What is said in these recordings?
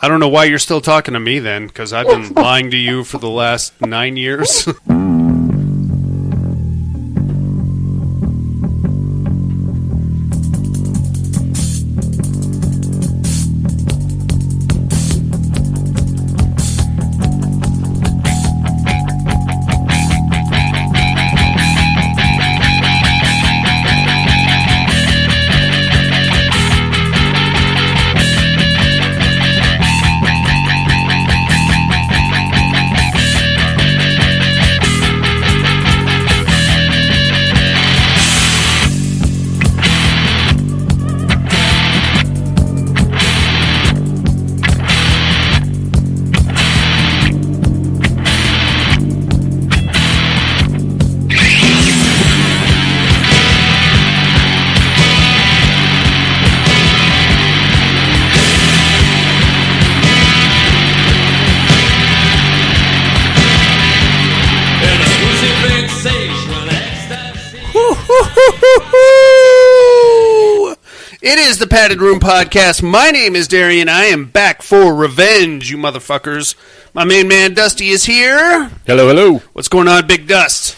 I don't know why you're still talking to me then, because I've been lying to you for the last 9 years. It is the Padded Room Podcast. My name is Darian. I am back for revenge, you motherfuckers. My main man, Dusty, is here. Hello, hello. What's going on, Big Dust?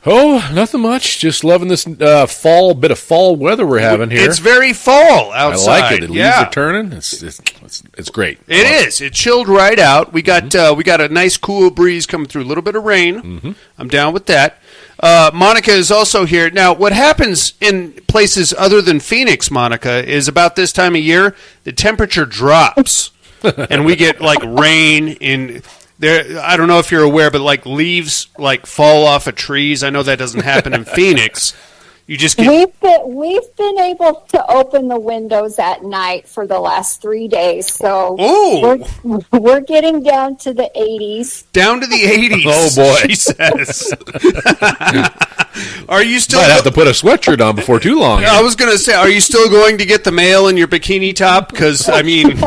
Oh, nothing much. Just loving this bit of fall weather we're having here. It's very fall outside. I like it. The leaves are turning. It's great. It is. It chilled right out. We got a nice cool breeze coming through. A little bit of rain. Mm-hmm. I'm down with that. Monica is also here. Now, what happens in places other than Phoenix, Monica, is about this time of year, the temperature drops. And we get, like, rain in there. I don't know if you're aware, but, like, leaves, like, fall off of trees. I know that doesn't happen in Phoenix. You just get... We've been able to open the windows at night for the last 3 days, so we're getting down to the 80s. Down to the 80s. Oh boy, she says. Are you still? Might have to put a sweatshirt on before too long. I was going to say, are you still going to get the mail in your bikini top? Because I mean.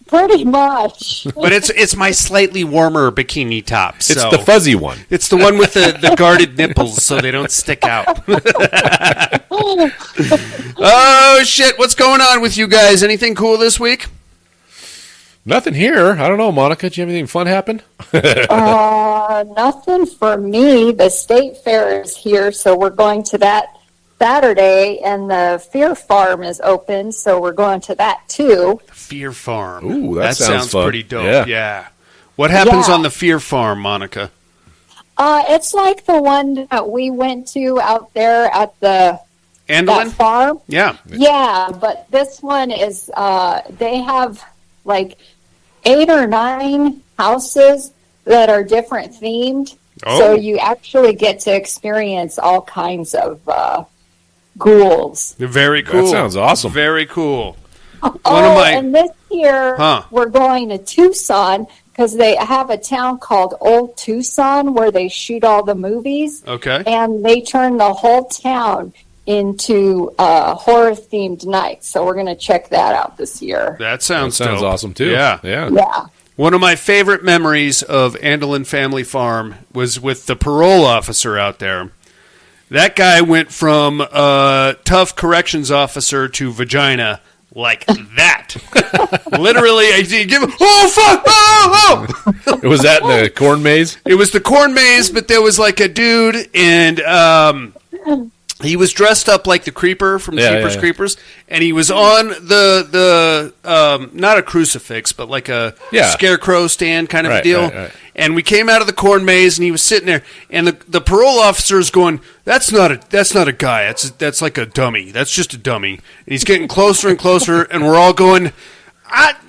Pretty much. But it's my slightly warmer bikini top. So. It's the fuzzy one. It's the one with the guarded nipples so they don't stick out. Oh, shit. What's going on with you guys? Anything cool this week? Nothing here. I don't know, Monica. Did you have anything fun happen? Nothing for me. The state fair is here, so we're going to that Saturday, and the Fear Farm is open, so we're going to that too. Fear Farm. Ooh, that sounds fun. Pretty dope. Yeah. What happens on the Fear Farm, Monica? It's like the one that we went to out there at the that farm. Yeah. Yeah, but this one is they have like 8 or 9 houses that are different themed. Oh. So you actually get to experience all kinds of ghouls. Very cool. That sounds awesome. Very cool. And this year we're going to Tucson because they have a town called Old Tucson where they shoot all the movies. Okay. And they turn the whole town into horror-themed nights. So we're going to check that out this year. That sounds awesome, too. Yeah. One of my favorite memories of Andelin Family Farm was with the parole officer out there. That guy went from tough corrections officer to vagina like that. Literally, I give him, oh, fuck, oh. Was that in the corn maze? It was the corn maze, but there was like a dude, and he was dressed up like the Creeper from Jeepers Creepers, and he was on the not a crucifix, but like a scarecrow stand kind of deal. Right. And we came out of the corn maze, and he was sitting there, and the parole officer is going, "That's not a guy. That's like a dummy. That's just a dummy." And he's getting closer and closer, and we're all going,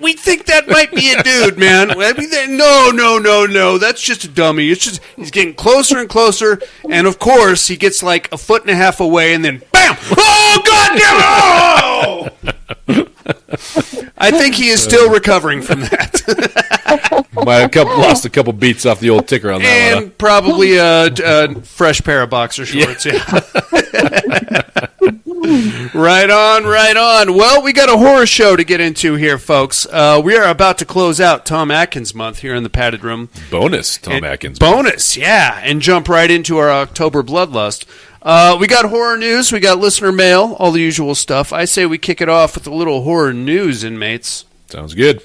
we think that might be a dude, man. No. That's just a dummy. It's just he's getting closer and closer, and of course he gets like a foot and a half away, and then bam! Oh goddamn! Oh! I think he is still recovering from that. Might have lost a couple beats off the old ticker on that one. And probably a fresh pair of boxer shorts. Yeah. Right on. Well, we got a horror show to get into here, folks. We are about to close out Tom Atkins month here in the Padded Room. Bonus Tom Atkins month. Yeah, and jump right into our October Bloodlust. We got horror news, we got listener mail, all the usual stuff. I say we kick it off with a little horror news, inmates. Sounds good.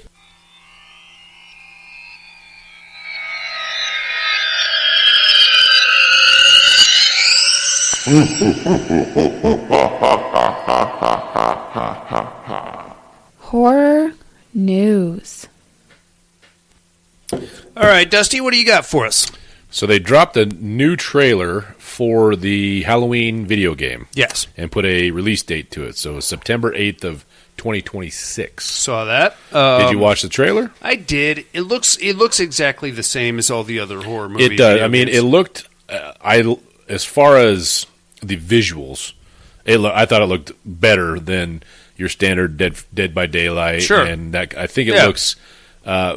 Horror news. All right, Dusty, what do you got for us? So they dropped a new trailer for the Halloween video game. Yes. And put a release date to it. So September 8th of 2026. Saw that. Did you watch the trailer? I did. It looks exactly the same as all the other horror movies. It does. I mean, it looked. As far as the visuals, I thought it looked better than your standard Dead by Daylight. Sure. And that I think it looks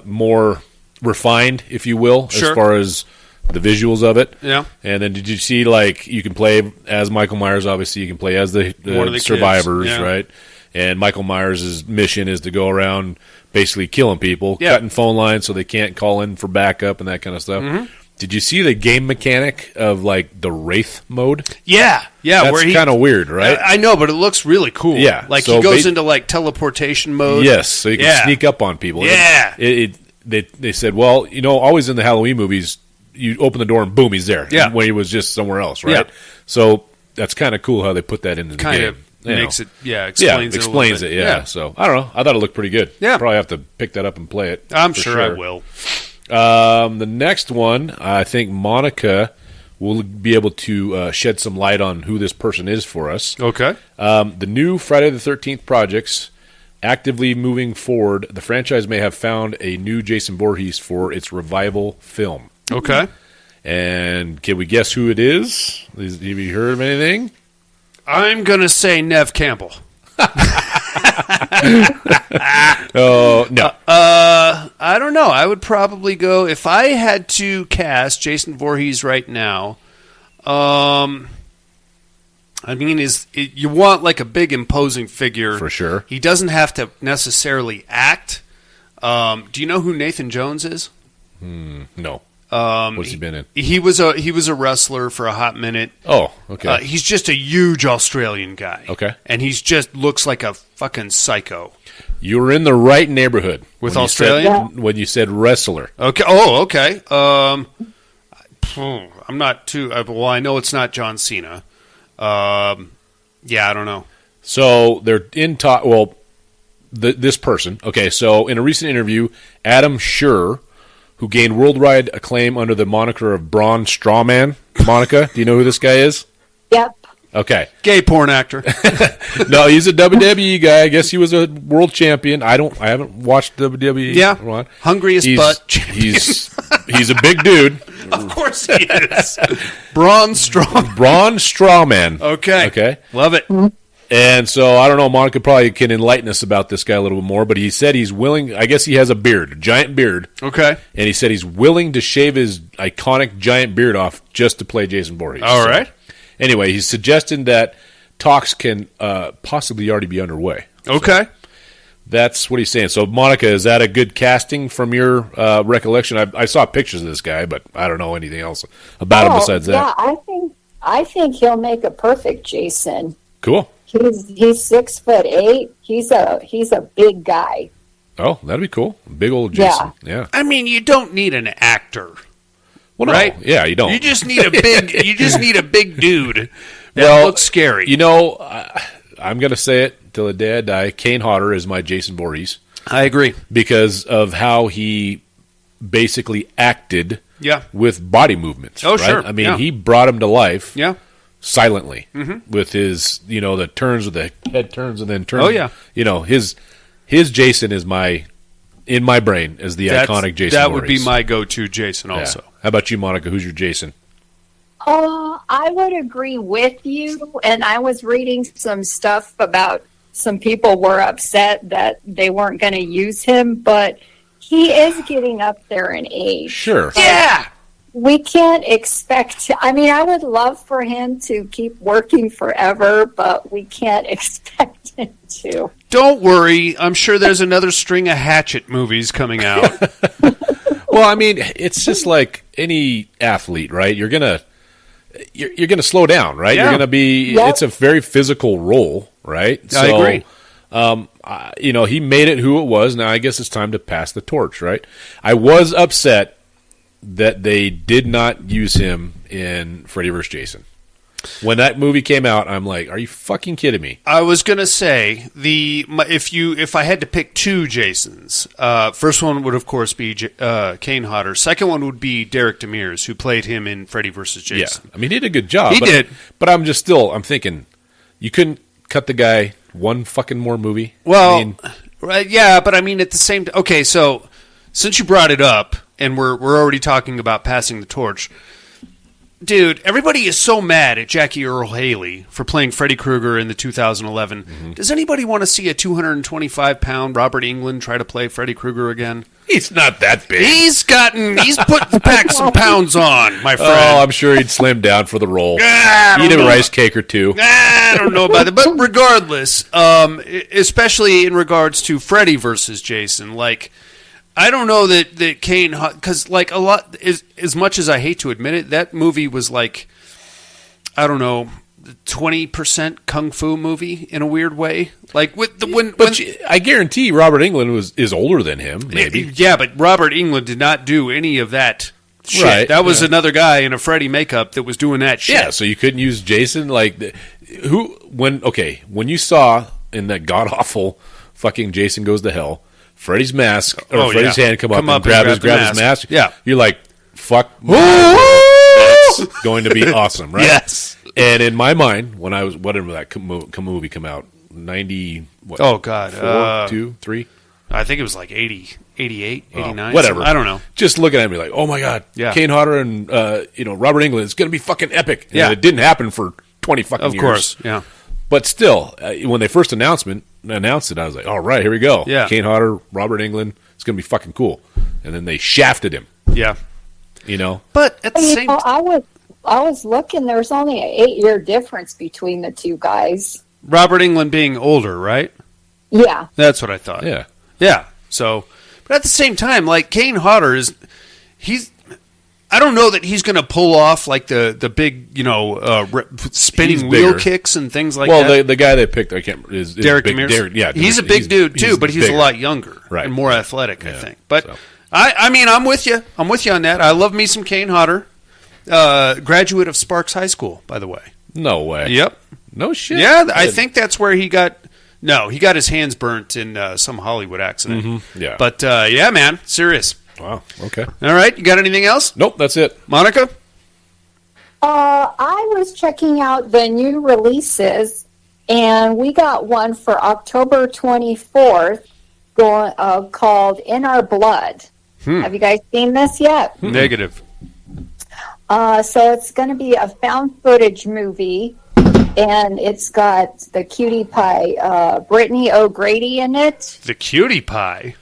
more refined, if you will, as far as the visuals of it. Yeah. And then did you see, like, you can play as Michael Myers, obviously. You can play as the survivors, right? And Michael Myers' mission is to go around basically killing people, cutting phone lines so they can't call in for backup and that kind of stuff. Mm-hmm. Did you see the game mechanic of, like, the Wraith mode? Yeah. That's kind of weird, right? I know, but it looks really cool. Yeah. Like, so he goes into, like, teleportation mode. Yes, so you can sneak up on people. Yeah. They said, well, always in the Halloween movies, you open the door and boom, he's there. Yeah. When he was just somewhere else, right? Yeah. So that's kind of cool how they put that into the game. Kind of makes it, explains it. Yeah. So I don't know. I thought it looked pretty good. Yeah. Probably have to pick that up and play it. I'm sure I will. The next one, I think Monica will be able to shed some light on who this person is for us. Okay. The new Friday the 13th projects actively moving forward. The franchise may have found a new Jason Voorhees for its revival film. Okay. And can we guess who it is? Have you heard of anything? I'm going to say Nev Campbell. Oh, no. I don't know. I would probably go, if I had to cast Jason Voorhees right now, I mean, you want like a big imposing figure. For sure. He doesn't have to necessarily act. Do you know who Nathan Jones is? No. What's he been in? He was a wrestler for a hot minute. Oh, okay. He's just a huge Australian guy. Okay. And he's just looks like a fucking psycho. You were in the right neighborhood with Australian when you said wrestler. Okay. Oh, okay. I'm not too. Well, I know it's not John Cena. Yeah, I don't know. So they're in talk. Well, this person. Okay. So in a recent interview, Adam Schur, who gained worldwide acclaim under the moniker of Braun Strawman. Monica, do you know who this guy is? Yep. Okay. Gay porn actor. No, he's a WWE guy. I guess he was a world champion. I haven't watched WWE. Yeah. Hungriest butt champion. He's a big dude. Of course he is. Braun Strawman. Okay. Love it. And so, I don't know, Monica probably can enlighten us about this guy a little bit more, but he said he's willing, I guess he has a beard, a giant beard. Okay. And he said he's willing to shave his iconic giant beard off just to play Jason Voorhees. All right. Anyway, he's suggesting that talks can possibly already be underway. Okay. So that's what he's saying. So, Monica, is that a good casting from your recollection? I saw pictures of this guy, but I don't know anything else about him besides that. Yeah, I think he'll make a perfect Jason. Cool. He's 6'8". He's a big guy. Oh, that'd be cool. Big old Jason. Yeah. I mean, you don't need an actor. Well, right? No. Yeah, you don't. You just need a big. You just need a big dude that looks scary. I'm going to say it till the day I die. Kane Hodder is my Jason Voorhees. I agree because of how he basically acted. Yeah. With body movements. Oh, right? sure. I mean, he brought him to life. Yeah. Silently with his, the turns with the head turns and then turns. Oh yeah. His Jason is in my brain as the iconic Jason. That Voorhees. would be my go-to Jason also. Yeah. How about you, Monica? Who's your Jason? I would agree with you. And I was reading some stuff about some people were upset that they weren't going to use him, but he is getting up there in age. Sure. Yeah. We can't expect. I mean, I would love for him to keep working forever, but we can't expect him to. Don't worry. I'm sure there's another string of Hatchet movies coming out. Well, I mean, it's just like any athlete, right? You're gonna slow down, right? Yeah. You're gonna be. Yep. It's a very physical role, right? I agree. He made it who it was. Now I guess it's time to pass the torch, right? I was upset that they did not use him in Freddy vs. Jason. When that movie came out, I'm like, are you fucking kidding me? I was gonna say if I had to pick two Jasons, first one would of course be Kane Hodder. Second one would be Derek Demers, who played him in Freddy vs. Jason. Yeah, I mean, he did a good job. He did, but I'm thinking, you couldn't cut the guy one fucking more movie. Well, right, yeah, but I mean at the same time. Okay, so since you brought it up, and we're already talking about passing the torch. Dude, everybody is so mad at Jackie Earle Haley for playing Freddy Krueger in the 2011. Mm-hmm. Does anybody want to see a 225-pound Robert Englund try to play Freddy Krueger again? He's not that big. He's packed some pounds on, my friend. Oh, I'm sure he'd slim down for the role. Eat a rice cake or two. I don't know about that. But regardless, especially in regards to Freddy versus Jason, like... I don't know that Kane, because like a lot, as much as I hate to admit it, that movie was like, I don't know, 20% kung fu movie in a weird way. Like I guarantee Robert Englund is older than him. Maybe, yeah, but Robert Englund did not do any of that shit. Right, that was another guy in a Freddy makeup that was doing that shit. Yeah, so you couldn't use Jason when you saw in that god awful fucking Jason Goes to Hell. Freddy's mask, or Freddy's hand come up and grab his mask. Yeah. You're like, fuck. That's going to be awesome, right? Yes. And in my mind, when I was, whatever that movie come out, 90, what? Oh, God. 4, 2, 3? I think it was like 80, 88, 89. Whatever. I don't know. Just looking at me like, oh my God. Yeah. Kane Hodder and, Robert Englund, it's going to be fucking epic. Yeah. And it didn't happen for 20 fucking years. Of course, yeah. But still, when they first announced it, I was like, all right, here we go. Yeah. Kane Hodder, Robert Englund, it's going to be fucking cool. And then they shafted him. Yeah. But at the same time... I was looking, there's only an 8-year difference between the two guys. Robert Englund being older, right? Yeah. That's what I thought. Yeah. Yeah. So, but at the same time, like, Kane Hodder I don't know that he's going to pull off like the big, spinning wheel kicks and things like that. Well, the guy they picked, is Derek Demers. Yeah, he's a big dude too, but he's bigger. A lot younger and more athletic, I think. But I mean, I'm with you. I'm with you on that. I love me some Kane Hodder. Graduate of Sparks High School, by the way. No way. Yep. No shit. Yeah, I think that's where he got. No, he got his hands burnt in some Hollywood accident. Mm-hmm. Yeah. But yeah, man, serious. Wow. Okay. All right. You got anything else? Nope. That's it. Monica? I was checking out the new releases, and we got one for October 24th called In Our Blood. Have you guys seen this yet? Negative. So it's going to be a found footage movie, and it's got the cutie pie, Brittany O'Grady in it. The cutie pie?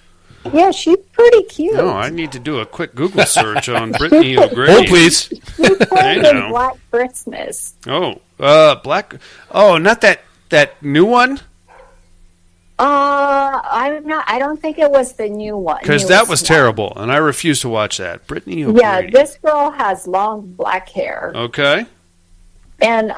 Yeah, she's pretty cute. No, I need to do a quick Google search on Brittany O'Grady. Hold, please. She played in Black Christmas. Oh, Black. Oh, not that new one. I don't think it was the new one. Because that was terrible, and I refuse to watch that. Brittany O'Grady. Yeah, this girl has long black hair. Okay. And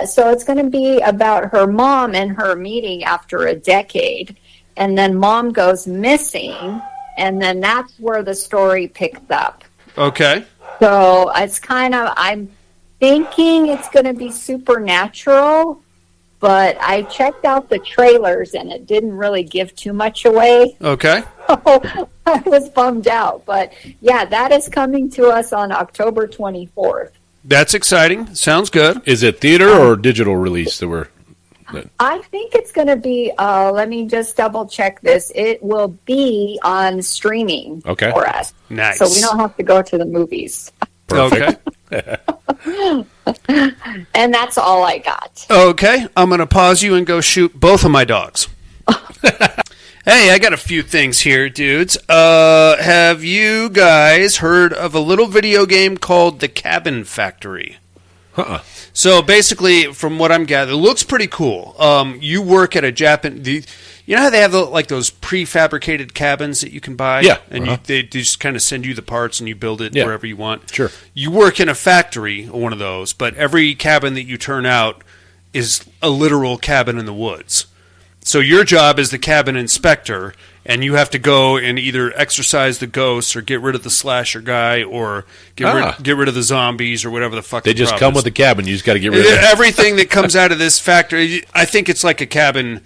so it's going to be about her mom and her meeting after a decade. And then mom goes missing, and then that's where the story picks up. Okay. So it's I'm thinking it's going to be supernatural, but I checked out the trailers, and it didn't really give too much away. Okay. So I was bummed out. But, yeah, that is coming to us on October 24th. That's exciting. Sounds good. Is it theater or digital release that we're... I think it's going to be, let me just double check this. It will be on streaming for us. Nice. So we don't have to go to the movies. Perfect. Okay. And that's all I got. Okay. I'm going to pause you and go shoot both of my dogs. Hey, I got a few things here, dudes. Have you guys heard of a little video game called The Cabin Factory? So basically, from what I'm gathering, it looks pretty cool. You work at a Japanese... You know how they have those prefabricated cabins that you can buy? Yeah. And they just kind of send you the parts and you build it wherever you want? Sure. You work in a factory, one of those, but every cabin that you turn out is a literal cabin in the woods. So your job is the cabin inspector, and you have to go and either exorcise the ghosts or get rid of the slasher guy or get rid of the zombies or whatever the fuck. They just come with the cabin. You just got to get rid of everything that comes out of this factory. I think it's like a cabin,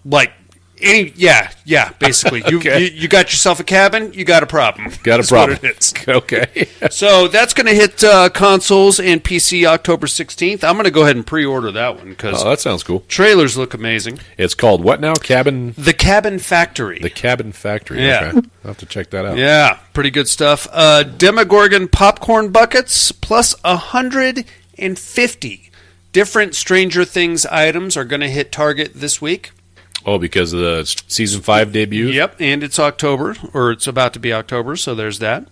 like. Basically. Okay. You got yourself a cabin, you got a problem. Got a problem. What it is. Okay. So that's going to hit consoles and PC October 16th. I'm going to go ahead and pre-order that one because that sounds cool. Trailers look amazing. It's called what now? The Cabin Factory. The Cabin Factory. Yeah. Okay. I'll have to check that out. Yeah, pretty good stuff. Demogorgon popcorn buckets plus 150 different Stranger Things items are going to hit Target this week. Oh, because of the Season 5 debut? Yep, and it's October, or it's about to be October, so there's that.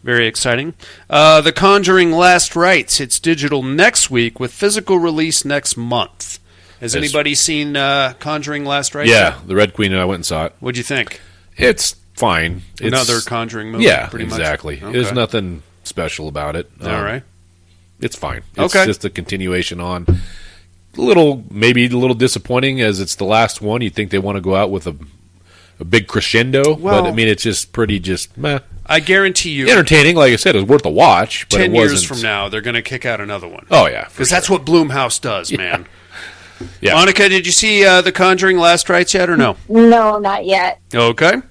Very exciting. The Conjuring Last Rites hits digital next week with physical release next month. Has anybody seen Conjuring Last Rites? Yeah, the Red Queen and I went and saw it. What'd you think? It's fine. Another Conjuring movie? Yeah, pretty exactly. Much? There's nothing special about it. All right. It's fine. It's just a continuation on... maybe a little disappointing as it's the last one. You'd think they want to go out with a big crescendo, but I mean, it's just pretty meh. I guarantee you, entertaining. Like I said, it was worth a watch. But 10 years from now, they're going to kick out another one. Oh yeah, because that's what Blumhouse does, man. Yeah. Monica, did you see The Conjuring Last Rites yet, or no? No, not yet. Okay.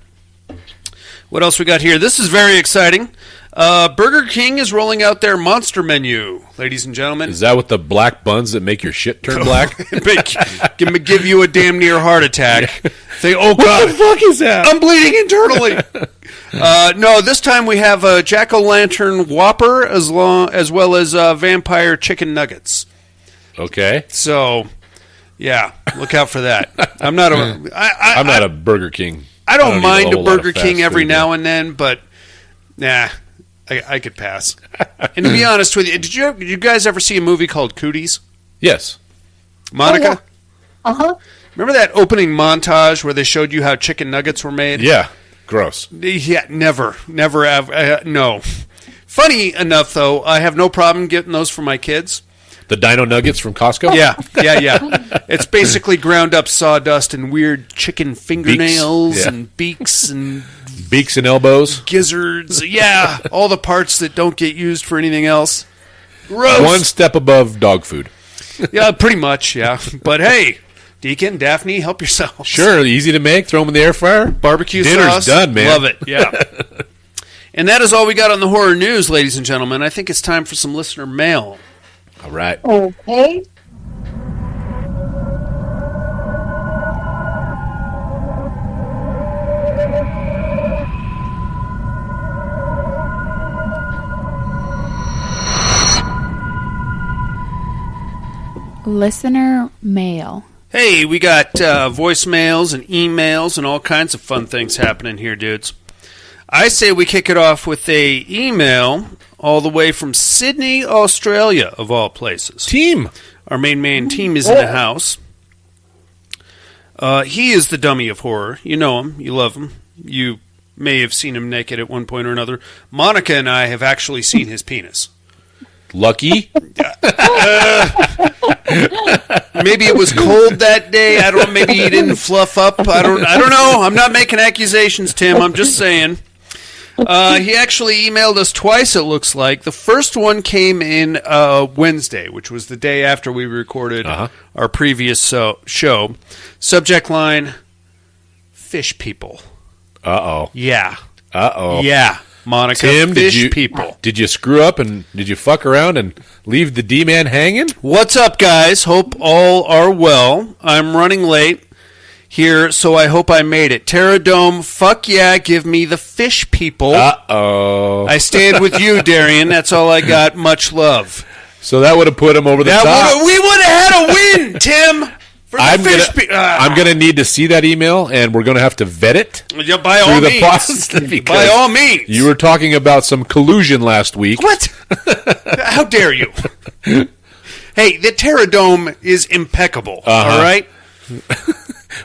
What else we got here? This is very exciting. Burger King is rolling out their monster menu, ladies and gentlemen. Is that with the black buns that make your shit turn black? Give you a damn near heart attack. Yeah. Think, oh God, what the fuck is that? I'm bleeding internally. No, this time we have a jack-o'-lantern Whopper as well as vampire chicken nuggets. Okay. So, yeah, look out for that. I'm not a Burger King. I don't mind a Burger King every now and then, but nah. I could pass. And to be honest with you, did you guys ever see a movie called Cooties? Yes. Monica? Oh, yeah. Uh-huh. Remember that opening montage where they showed you how chicken nuggets were made? Yeah. Gross. Yeah, never have. No. Funny enough, though, I have no problem getting those for my kids. The Dino Nuggets from Costco? Yeah. It's basically ground up sawdust and weird chicken fingernails and beaks and elbows, gizzards. Yeah, all the parts that don't get used for anything else. Gross. One step above dog food. Yeah, pretty much. Yeah, but hey, Deacon, Daphne, help yourselves. Sure, easy to make. Throw them in the air fryer. Barbecue Dinner's sauce. Done, man. Love it. Yeah. And that is all we got on the horror news, ladies and gentlemen. I think it's time for some listener mail. All right. Okay. Listener mail. Hey, we got voicemails and emails and all kinds of fun things happening here, dudes. I say we kick it off with a email all the way from Sydney, Australia, of all places. Team. Our main man Team is in the house. He is the dummy of horror. You know him. You love him. You may have seen him naked at one point or another. Monica and I have actually seen his penis. Lucky. Maybe it was cold that day. I don't know. Maybe he didn't fluff up. I don't know. I'm not making accusations, Tim. I'm just saying. He actually emailed us twice, it looks like. The first one came in Wednesday, which was the day after we recorded our previous show. Subject line, fish people. Uh-oh. Yeah. Uh-oh. Yeah. Monica, Tim, fish people. Did you screw up and did you fuck around and leave the D-man hanging? What's up, guys? Hope all are well. I'm running late here, so I hope I made it. Terradome, fuck yeah, give me the fish people. Uh-oh. I stayed with you, Darian. That's all I got. Much love. So that would have put him over the top. We would have had a win, Tim. I'm gonna need to see that email, and we're gonna have to vet it. Yeah, by all means. By all means. You were talking about some collusion last week. What? How dare you? Hey, the Terradome is impeccable. All right.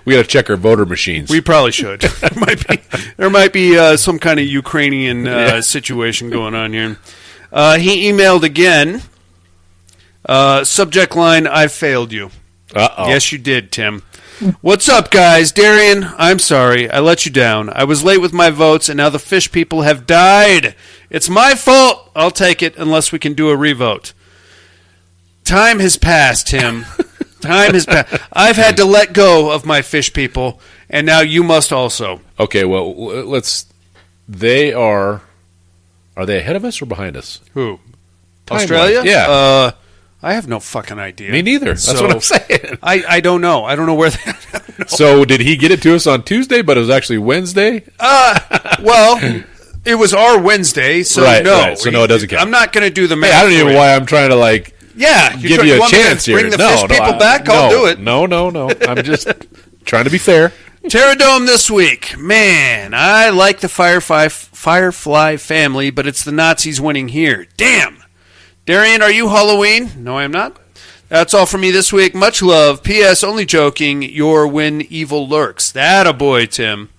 We got to check our voter machines. We probably should. There might be some kind of Ukrainian situation going on here. He emailed again. Subject line: I failed you. Uh-oh. Yes, you did, Tim. What's up, guys? Darian, I'm sorry. I let you down. I was late with my votes, and now the fish people have died. It's my fault. I'll take it, unless we can do a revote. Time has passed, Tim. Time has passed. I've had to let go of my fish people, and now you must also. Okay, well, let's... Are they ahead of us or behind us? Who? Time-wise. Australia? Yeah. I have no fucking idea. Me neither. That's what I'm saying. I don't know. I don't know where they... So did he get it to us on Tuesday, but it was actually Wednesday? Well, it was our Wednesday, so no. Right. So no, it doesn't count. I'm not going to do the math. Hey, I don't even know why I'm trying to, give you a chance here. Bring the fish people back? I'll do it. No. I'm just trying to be fair. Pterodome this week. Man, I like the Firefly family, but it's the Nazis winning here. Damn. Darian, are you Halloween? No, I am not. That's all from me this week. Much love. P.S. Only joking. You're when evil lurks. That a boy, Tim.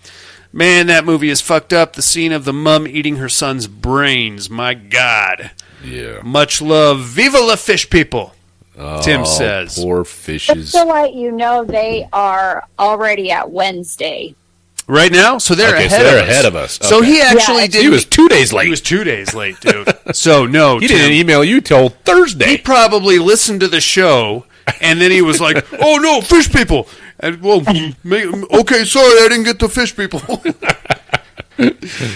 Man, that movie is fucked up. The scene of the mum eating her son's brains. My God. Yeah. Much love. Viva la fish people. Tim says. Poor fishes. Just to let you know, they are already at Wednesday. Right now? So they're ahead of us. Okay. So he actually did. He was 2 days late. He was 2 days late, dude. So, no, he Tim, didn't email you till Thursday. He probably listened to the show, and then he was like, oh, no, fish people. And, well, okay, sorry, I didn't get the fish people.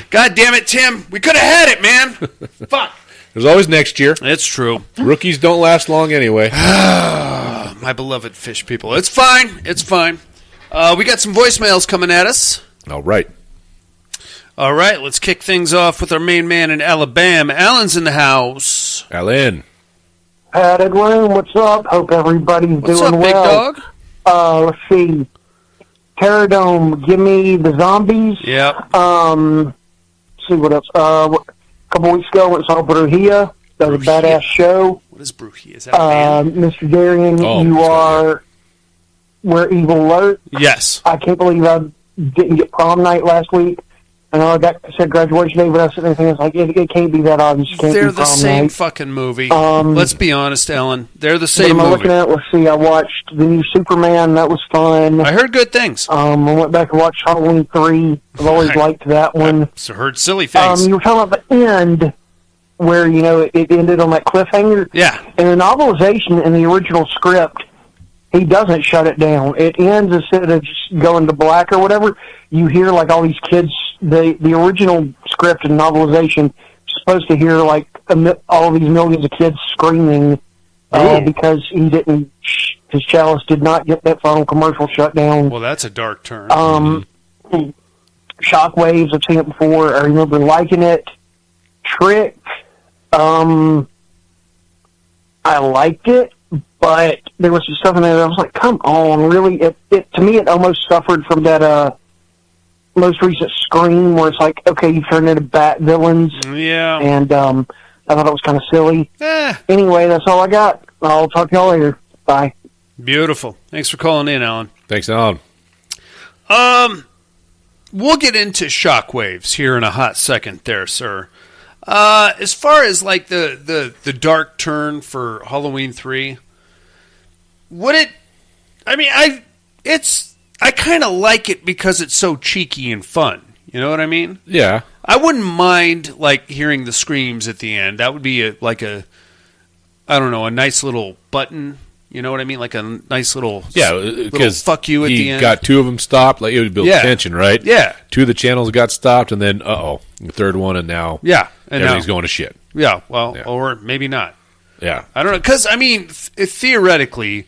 God damn it, Tim. We could have had it, man. Fuck. There's always next year. It's true. Rookies don't last long anyway. My beloved fish people. It's fine. It's fine. We got some voicemails coming at us. All right. Let's kick things off with our main man in Alabama. Alan's in the house. Alan. Added room, what's up? Hope everybody's What's doing up, big well. dog? Let's see. Pterodome, give me the zombies. Yep. Let's see what else. A couple weeks ago, went and saw Bruhia. That was a badass show. What is Bruhia? Is that a band? Mr. Darian, you are where evil lurks. Yes. I can't believe I didn't get prom night last week. I know I said graduation day, but I said anything. It's like, it can't be that obvious. It can't They're be the prom same night. fucking movie. Let's be honest, Ellen. They're the same what am I movie. looking at? Let's see. I watched the new Superman. That was fun. I heard good things. I went back and watched Halloween 3. I've always liked that one. I heard silly things. You were talking about the end where, it ended on that cliffhanger. Yeah. In the novelization, in the original script, he doesn't shut it down. It ends instead of just going to black or whatever. You hear like all these kids. The original script and novelization supposed to hear like all these millions of kids screaming because he didn't. His Chalice did not get that final commercial shut down. Well, that's a dark turn. Shockwaves. I've seen it before. I remember liking it. Trick. I liked it. But there was some stuff in there that I was like, come on, really? It to me, it almost suffered from that most recent Scream, where it's like, okay, you turned into bat villains. Yeah. And I thought it was kind of silly. Anyway, that's all I got. I'll talk to y'all later. Bye. Beautiful. Thanks for calling in, Alan. Thanks, Alan. We'll get into Shockwaves here in a hot second there, sir. As far as like the dark turn for Halloween 3, I kind of like it because it's so cheeky and fun. You know what I mean? Yeah. I wouldn't mind like hearing the screams at the end. That would be a nice little button. You know what I mean? Like a nice little because fuck you at the end. He got 2 of them stopped. Like it would build tension, right? Yeah. 2 of the channels got stopped, and then the third one, and now everything's going to shit. Yeah. Well, or maybe not. Yeah. I don't know, because I mean, theoretically.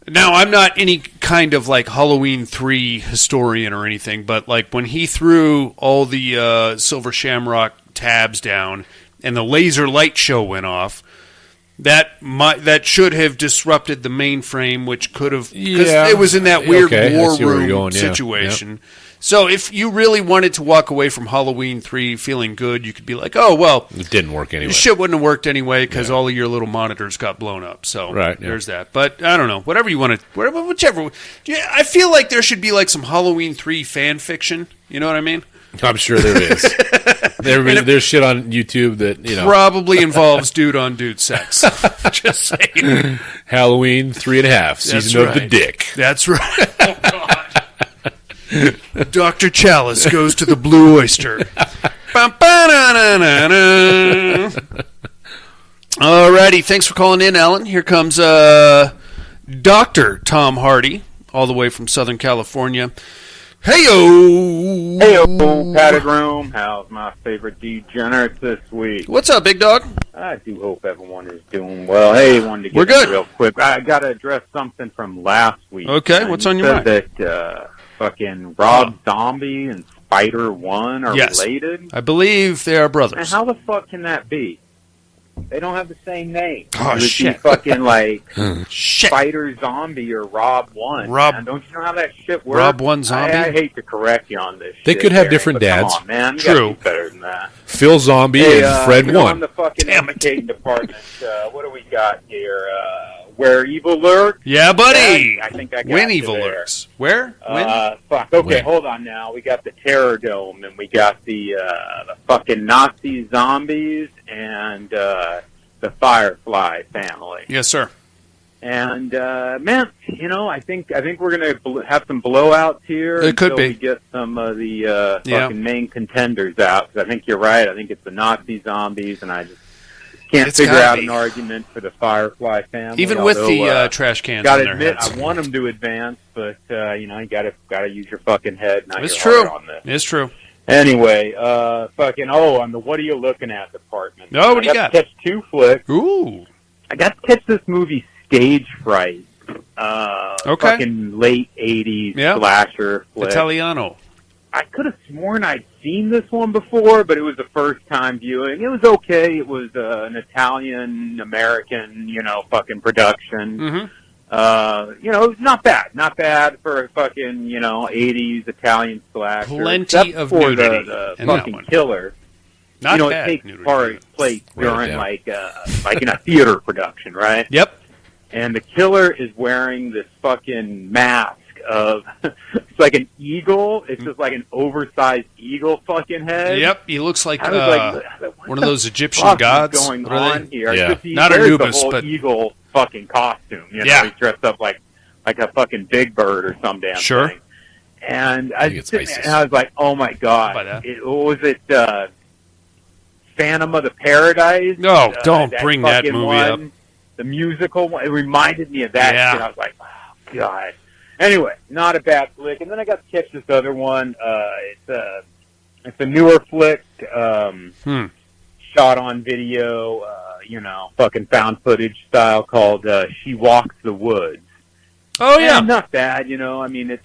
Now, I'm not any kind of like Halloween 3 historian or anything, but like when he threw all the Silver Shamrock tabs down and the laser light show went off, that should have disrupted the mainframe, which could have, because it was in that weird war room situation. Yep. So if you really wanted to walk away from Halloween 3 feeling good, you could be like, oh, well. It didn't work anyway. Shit wouldn't have worked anyway because all of your little monitors got blown up. So there's that. But I don't know. Whatever you want to, whichever. I feel like there should be like some Halloween 3 fan fiction. You know what I mean? I'm sure there is. There's shit on YouTube that, probably involves dude-on-dude sex. Just saying. Halloween 3.5, season of the dick. That's right. Oh, God. Dr. Chalice goes to the Blue Oyster. Alrighty, thanks for calling in, Alan. Here comes Dr. Tom Hardy, all the way from Southern California. Heyo! Heyo, padded room. How's my favorite degenerate this week? What's up, big dog? I do hope everyone is doing well. Hey, wanted to We're good. real quick. I got to address something from last week. Okay, what's on your mind? That fucking Rob Zombie and Spider-1 are related. I believe they are brothers. And how the fuck can that be? They don't have the same name. Oh, it would shit. be fucking like shit. Spider Zombie or Rob 1. Man. Don't you know how that shit works? Rob 1 Zombie? I hate to correct you on this They shit could have there, different but dads. Come on, man. You True. gotta do better than that. Phil Zombie and Fred 1. On the fucking educating department, what do we got here? Where Evil Lurks? Yeah, buddy. I think I got When you Evil there. Lurks. Where? When? Fuck. Okay, When? hold on now. We got the Terror Dome, and we got the fucking Nazi zombies, and the Firefly family. Yes, sir. And man, I think we're gonna have some blowouts here. It could until be. we get some of the fucking main contenders out. Because I think you're right. I think it's the Nazi zombies, and I just can't figure out an argument for the Firefly family. Even with the trash cans on their admit, heads. I want them to advance, but you gotta use your fucking head. Not It's your true. heart on this. It's true. Anyway, on the what are you looking at department? Oh, what do you got? I got to catch 2 flicks. Ooh. I got to catch this movie Stage Fright. Okay. Fucking late 80s slasher flick. Italiano. I could have sworn I'd seen this one before, but it was the first time viewing. It was okay. It was an Italian-American, fucking production. Mm-hmm. Not bad. Not bad for a fucking, 80s Italian slasher. Plenty of for nudity the in that fucking one. killer. Not it bad. takes place during Right, like in a theater production, right? Yep. And the killer is wearing this fucking mask of it's like an eagle. It's just like an oversized eagle fucking head. Yep. He looks like I was one of those Egyptian fuck gods. is going What are on they? here? Yeah. He Not wears Anubis, the whole but eagle fucking costume. Yeah. He's dressed up like a fucking big bird or some damn Sure. thing. And I think it's ISIS. and I was like, oh my god, By that. what was it? Phantom of the Paradise? No, don't bring that fucking movie up. The musical one. It reminded me of that Yeah. shit. I was like, oh god. Anyway, not a bad flick. And then I got to catch this other one. It's a newer flick. Shot on video, fucking found footage style called She Walks the Woods. Oh, yeah. And not bad, I mean, it's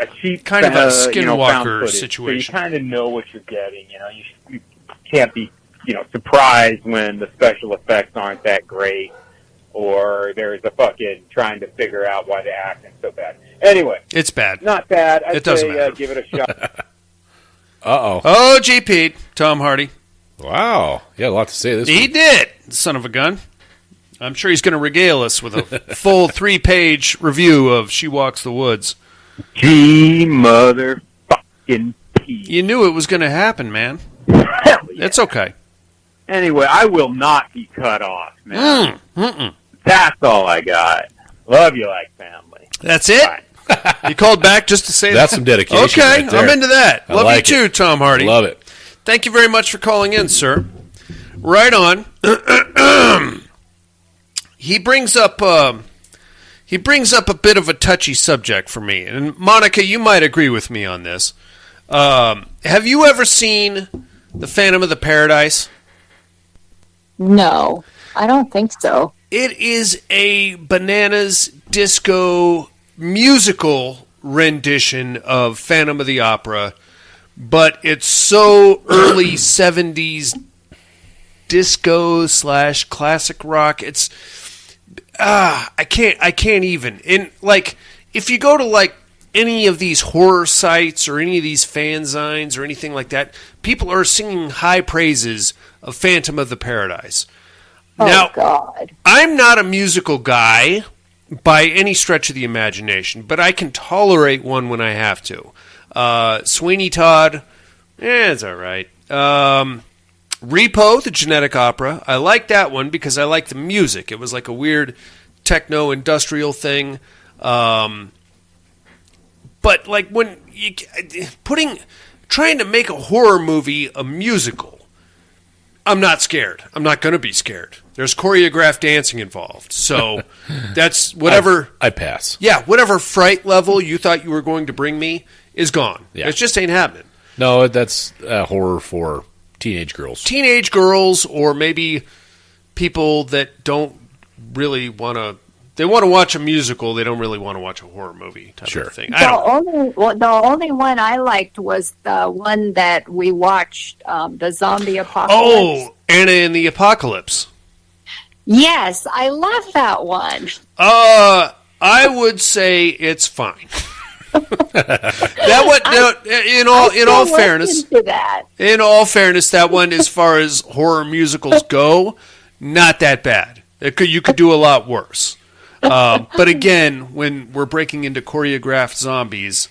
a cheap Kind of a found Skinwalker footage, situation. So you kind of know what you're getting, you can't be, surprised when the special effects aren't that great or there's a fucking trying to figure out why the acting's so bad. Anyway. It's bad. Not bad. I'd It doesn't say matter. give it a shot. Uh-oh. Oh, GP, Tom Hardy. Wow. Yeah, a lot to say this He week. did, son of a gun. I'm sure he's going to regale us with a full 3-page review of She Walks the Woods. G motherfucking P. You knew it was going to happen, man. Hell yeah. It's okay. Anyway, I will not be cut off, man. Mm-mm. That's all I got. Love you like family. That's it? Bye. You called back just to say That's that? some dedication Okay, right there. I'm into that. I Love like you too, it. Tom Hardy. Love it. Thank you very much for calling in, sir. Right on. He brings up a bit of a touchy subject for me, and Monica, you might agree with me on this. Have you ever seen The Phantom of the Paradise? No, I don't think so. It is a bananas disco musical rendition of Phantom of the Opera, but it's so early 70s disco / classic rock. It's I can't even. And like if you go to like any of these horror sites or any of these fanzines or anything like that, people are singing high praises of Phantom of the Paradise. Oh, Now, God. I'm not a musical guy by any stretch of the imagination, but I can tolerate one when I have to. Sweeney Todd, it's all right. Repo, the genetic opera. I like that one because I like the music. It was like a weird techno-industrial thing. But like when you trying to make a horror movie a musical, I'm not scared. I'm not going to be scared. There's choreographed dancing involved. So that's whatever. I pass. Yeah, whatever fright level you thought you were going to bring me is gone. Yeah. It just ain't happening. No, that's horror for teenage girls. Teenage girls, or maybe people that don't really want to. They want to watch a musical. They don't really want to watch a horror movie type of thing. The only one I liked was the one that we watched, the Zombie Apocalypse. Oh, Anna and the Apocalypse. Yes, I love that one. I would say it's fine. In all fairness, that one, as far as horror musicals go, not that bad. You could do a lot worse. But again, when we're breaking into choreographed zombies,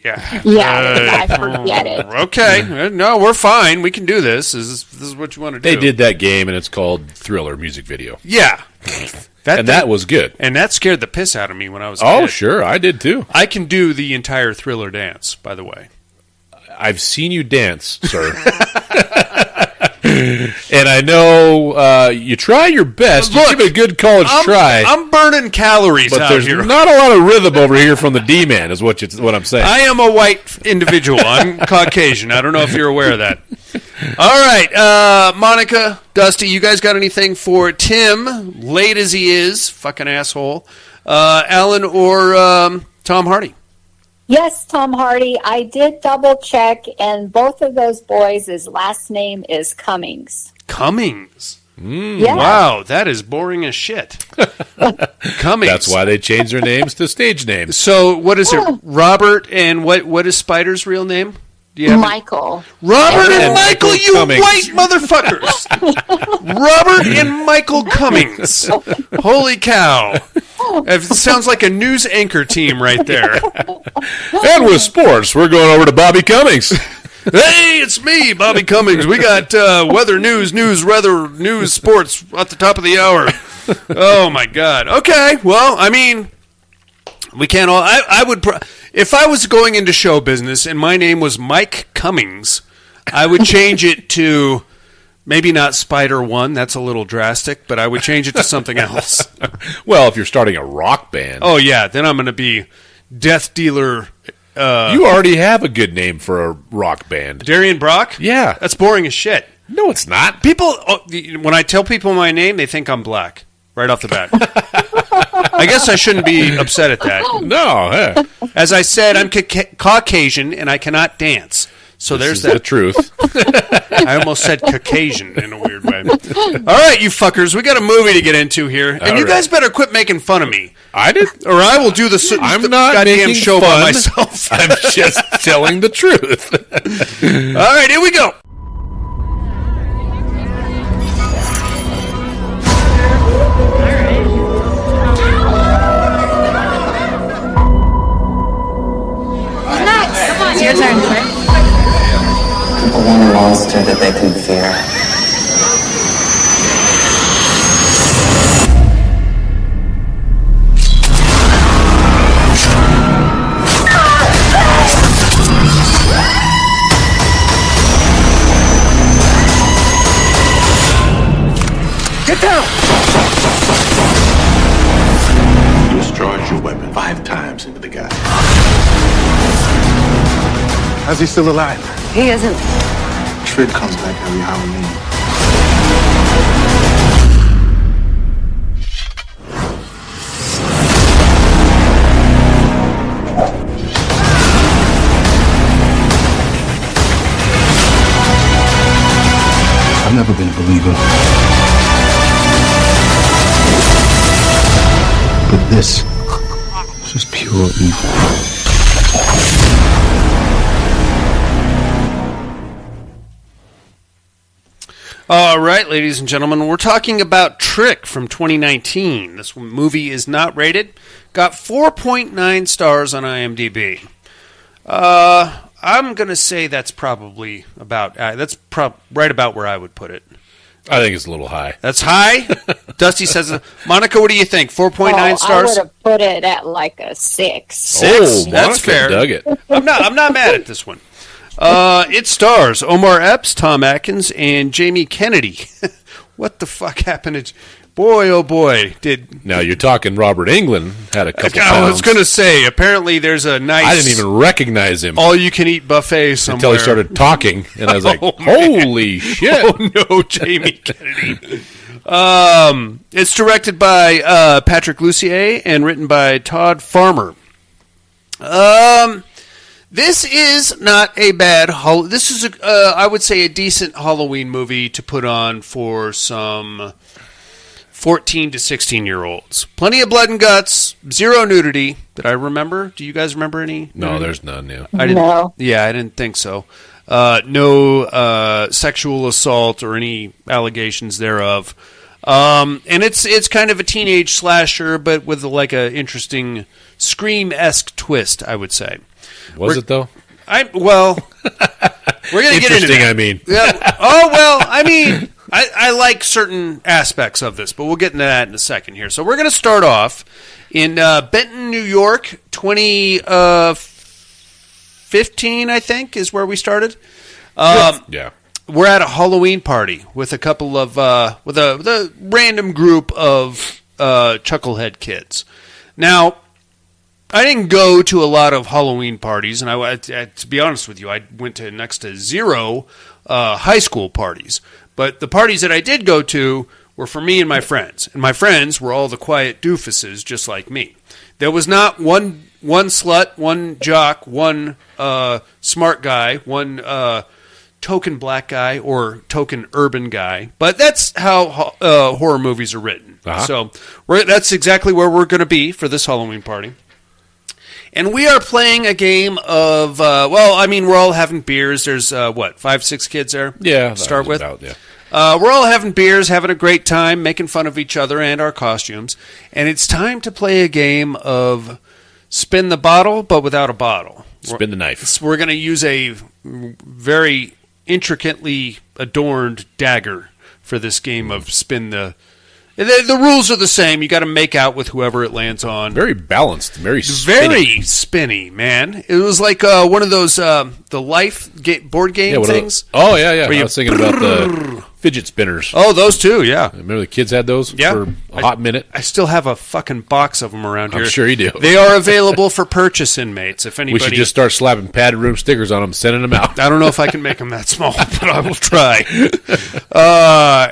I forget it. Okay, no, we're fine. We can do this. This is what you want to do. They did that game, and it's called Thriller music video. Yeah, that was good, and that scared the piss out of me when I was. Oh, sure, I did too. I can do the entire Thriller dance, by the way. I've seen you dance, sir. And I know you try your best. You give it a good college try. I'm burning calories but out there's here. Not a lot of rhythm over here from the D-man is what I'm saying. I am a white individual. I'm Caucasian. I don't know if you're aware of that. All right, Monica, Dusty, you guys got anything for Tim, late as he is, fucking asshole, Alan, or Tom Hardy? Yes, Tom Hardy. I did double check, and both of those boys' his last name is Cummings. Cummings? Yeah. Wow, that is boring as shit. Cummings. That's why they changed their names to stage names. So what is it? Robert, and what is Spider's real name? Do you have Michael. Robert and Michael, you Cummings. White motherfuckers. Robert and Michael Cummings. Holy cow. It sounds like a news anchor team right there. And with sports, we're going over to Bobby Cummings. Hey, it's me, Bobby Cummings. We got weather, news, sports at the top of the hour. Oh, my God. Okay, well, I mean, we can't all... I would... If I was going into show business and my name was Mike Cummings, I would change it to... Maybe not Spider One. That's a little drastic, but I would change it to something else. Well, if you're starting a rock band. Oh, yeah. Then I'm going to be Death Dealer. You already have a good name for a rock band. Darian Brock? Yeah. That's boring as shit. No, it's not. People, when I tell people my name, they think I'm black. Right off the bat. I guess I shouldn't be upset at that. No. As I said, I'm Caucasian, and I cannot dance. So this there's is that. The truth. I almost said Caucasian in a weird way. All right, you fuckers, we got a movie to get into here, and you guys better quit making fun of me. I did, or I will do the not goddamn show by myself. I'm just telling the truth. All right, here we go. Come on, your turn, sir. People want a monster that they can fear. Get down! You discharged your weapon 5 times into the guy. How's he still alive? He isn't. Shred comes back every Halloween. I've never been a believer. But this is just pure evil. All right, ladies and gentlemen, we're talking about Trick from 2019. This movie is not rated. Got 4.9 stars on IMDb. I'm going to say that's probably about right about where I would put it. I think it's a little high. That's high? Dusty says, Monica, what do you think? 4.9 stars? I would have put it at like a 6. 6? Oh, that's fair. Dug it. I'm not mad at this one. It stars Omar Epps, Tom Atkins, and Jamie Kennedy. What the fuck happened? Boy, oh boy, Now you're talking Robert Englund had a couple pounds. I was going to say, apparently there's a nice... I didn't even recess him. All-you-can-eat buffet somewhere. Until he started talking, and I was like, holy shit. Oh, no, Jamie Kennedy. It's directed by Patrick Lussier and written by Todd Farmer. This is not a bad... This is, I would say, a decent Halloween movie to put on for some 14 to 16-year-olds. Plenty of blood and guts, zero nudity that I remember. Do you guys remember any? No, there's none, yeah. No. Yeah, I didn't think so. No sexual assault or any allegations thereof. And it's kind of a teenage slasher, but with like a interesting Scream-esque twist, I would say. Was it though? We're going to get into that. I mean. Yeah. Oh, well, I mean, I like certain aspects of this, but we'll get into that in a second here. So we're going to start off in Benton, New York, 2015, I think, is where we started. Yeah. We're at a Halloween party with a couple of, with a random group of chucklehead kids. Now, I didn't go to a lot of Halloween parties, and to be honest with you, I went to next to zero high school parties. But the parties that I did go to were for me and my friends. And my friends were all the quiet doofuses just like me. There was not one slut, one jock, one smart guy, one token black guy, or token urban guy. But that's how horror movies are written. Uh-huh. So that's exactly where we're going to be for this Halloween party. And we are playing a game of, we're all having beers. There's, 5, 6 kids there? Yeah. Start with? About, yeah. We're all having beers, having a great time, making fun of each other and our costumes. And it's time to play a game of spin the bottle, but without a bottle. Spin the knife. We're going to use a very intricately adorned dagger for this game of spin the... The rules are the same. You got to make out with whoever it lands on. Very balanced, very spinny. Very spinny, man. It was like one of those the life board game things. I was thinking about the fidget spinners. Oh, those too, yeah. Remember the kids had those for a hot minute? I still have a fucking box of them around here. I'm sure you do. They are available for purchase, inmates. If anybody, we should just start slapping padded room stickers on them, sending them out. I don't know if I can make them that small, but I will try.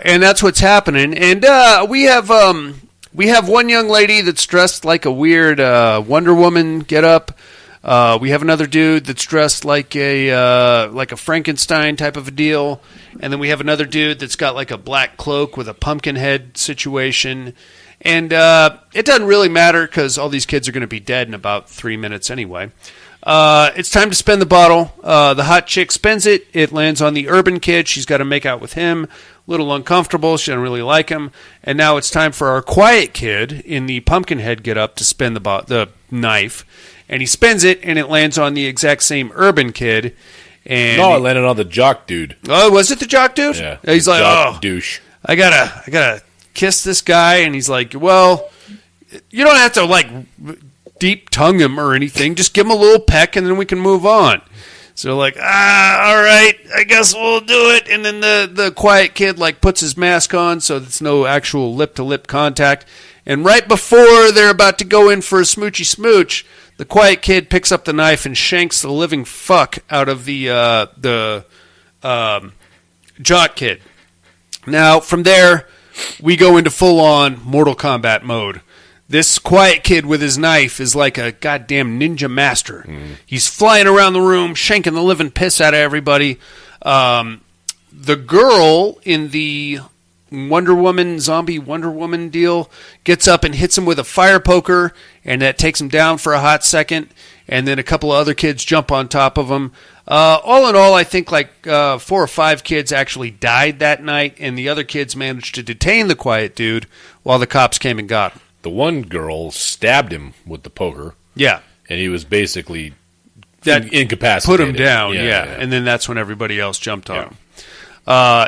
And that's what's happening. And we have one young lady that's dressed like a weird Wonder Woman getup. We have another dude that's dressed like a Frankenstein type of a deal, and then we have another dude that's got like a black cloak with a pumpkin head situation. And it doesn't really matter because all these kids are going to be dead in about 3 minutes anyway. It's time to spin the bottle. The hot chick spins it. It lands on the urban kid. She's got to make out with him. A little uncomfortable. She doesn't really like him. And now it's time for our quiet kid in the pumpkin head getup to spin the knife. And he spins it, and it lands on the exact same urban kid. And no, it landed on the jock dude. Oh, was it the jock dude? Yeah. He's like, jock douche. I gotta kiss this guy. And he's like, well, you don't have to like deep tongue him or anything. Just give him a little peck, and then we can move on. So like, all right, I guess we'll do it. And then the quiet kid like puts his mask on, so there's no actual lip-to-lip contact. And right before they're about to go in for a smoochy smooch, the quiet kid picks up the knife and shanks the living fuck out of the jock kid. Now, from there, we go into full-on Mortal Kombat mode. This quiet kid with his knife is like a goddamn ninja master. He's flying around the room, shanking the living piss out of everybody. The girl in the zombie Wonder Woman deal gets up and hits him with a fire poker, and that takes him down for a hot second, and then a couple of other kids jump on top of him. All in all, I think like 4 or 5 kids actually died that night, and the other kids managed to detain the quiet dude while the cops came and got him. The one girl stabbed him with the poker. Yeah. And he was basically incapacitated. Put him down, and then that's when everybody else jumped on him.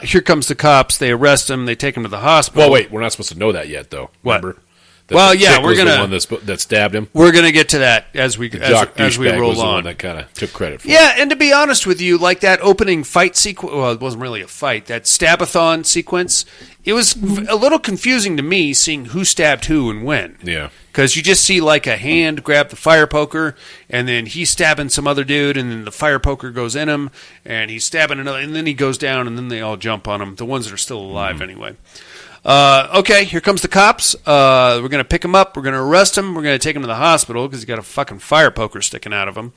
Here comes the cops. They arrest him. They take him to the hospital. Well, wait, we're not supposed to know that yet, though. What? Remember? We're gonna the one that stabbed him. We're gonna get to that as we roll was the on. one that kind of took credit for. Yeah, and to be honest with you, like that opening fight sequence. Well, it wasn't really a fight. That stabathon sequence. It was a little confusing to me seeing who stabbed who and when. Yeah. Because you just see like a hand grab the fire poker, and then he's stabbing some other dude, and then the fire poker goes in him, and he's stabbing another, and then he goes down, and then they all jump on him. The ones that are still alive, anyway. Okay, here comes the cops. We're going to pick him up. We're going to arrest him. We're going to take him to the hospital because he's got a fucking fire poker sticking out of him.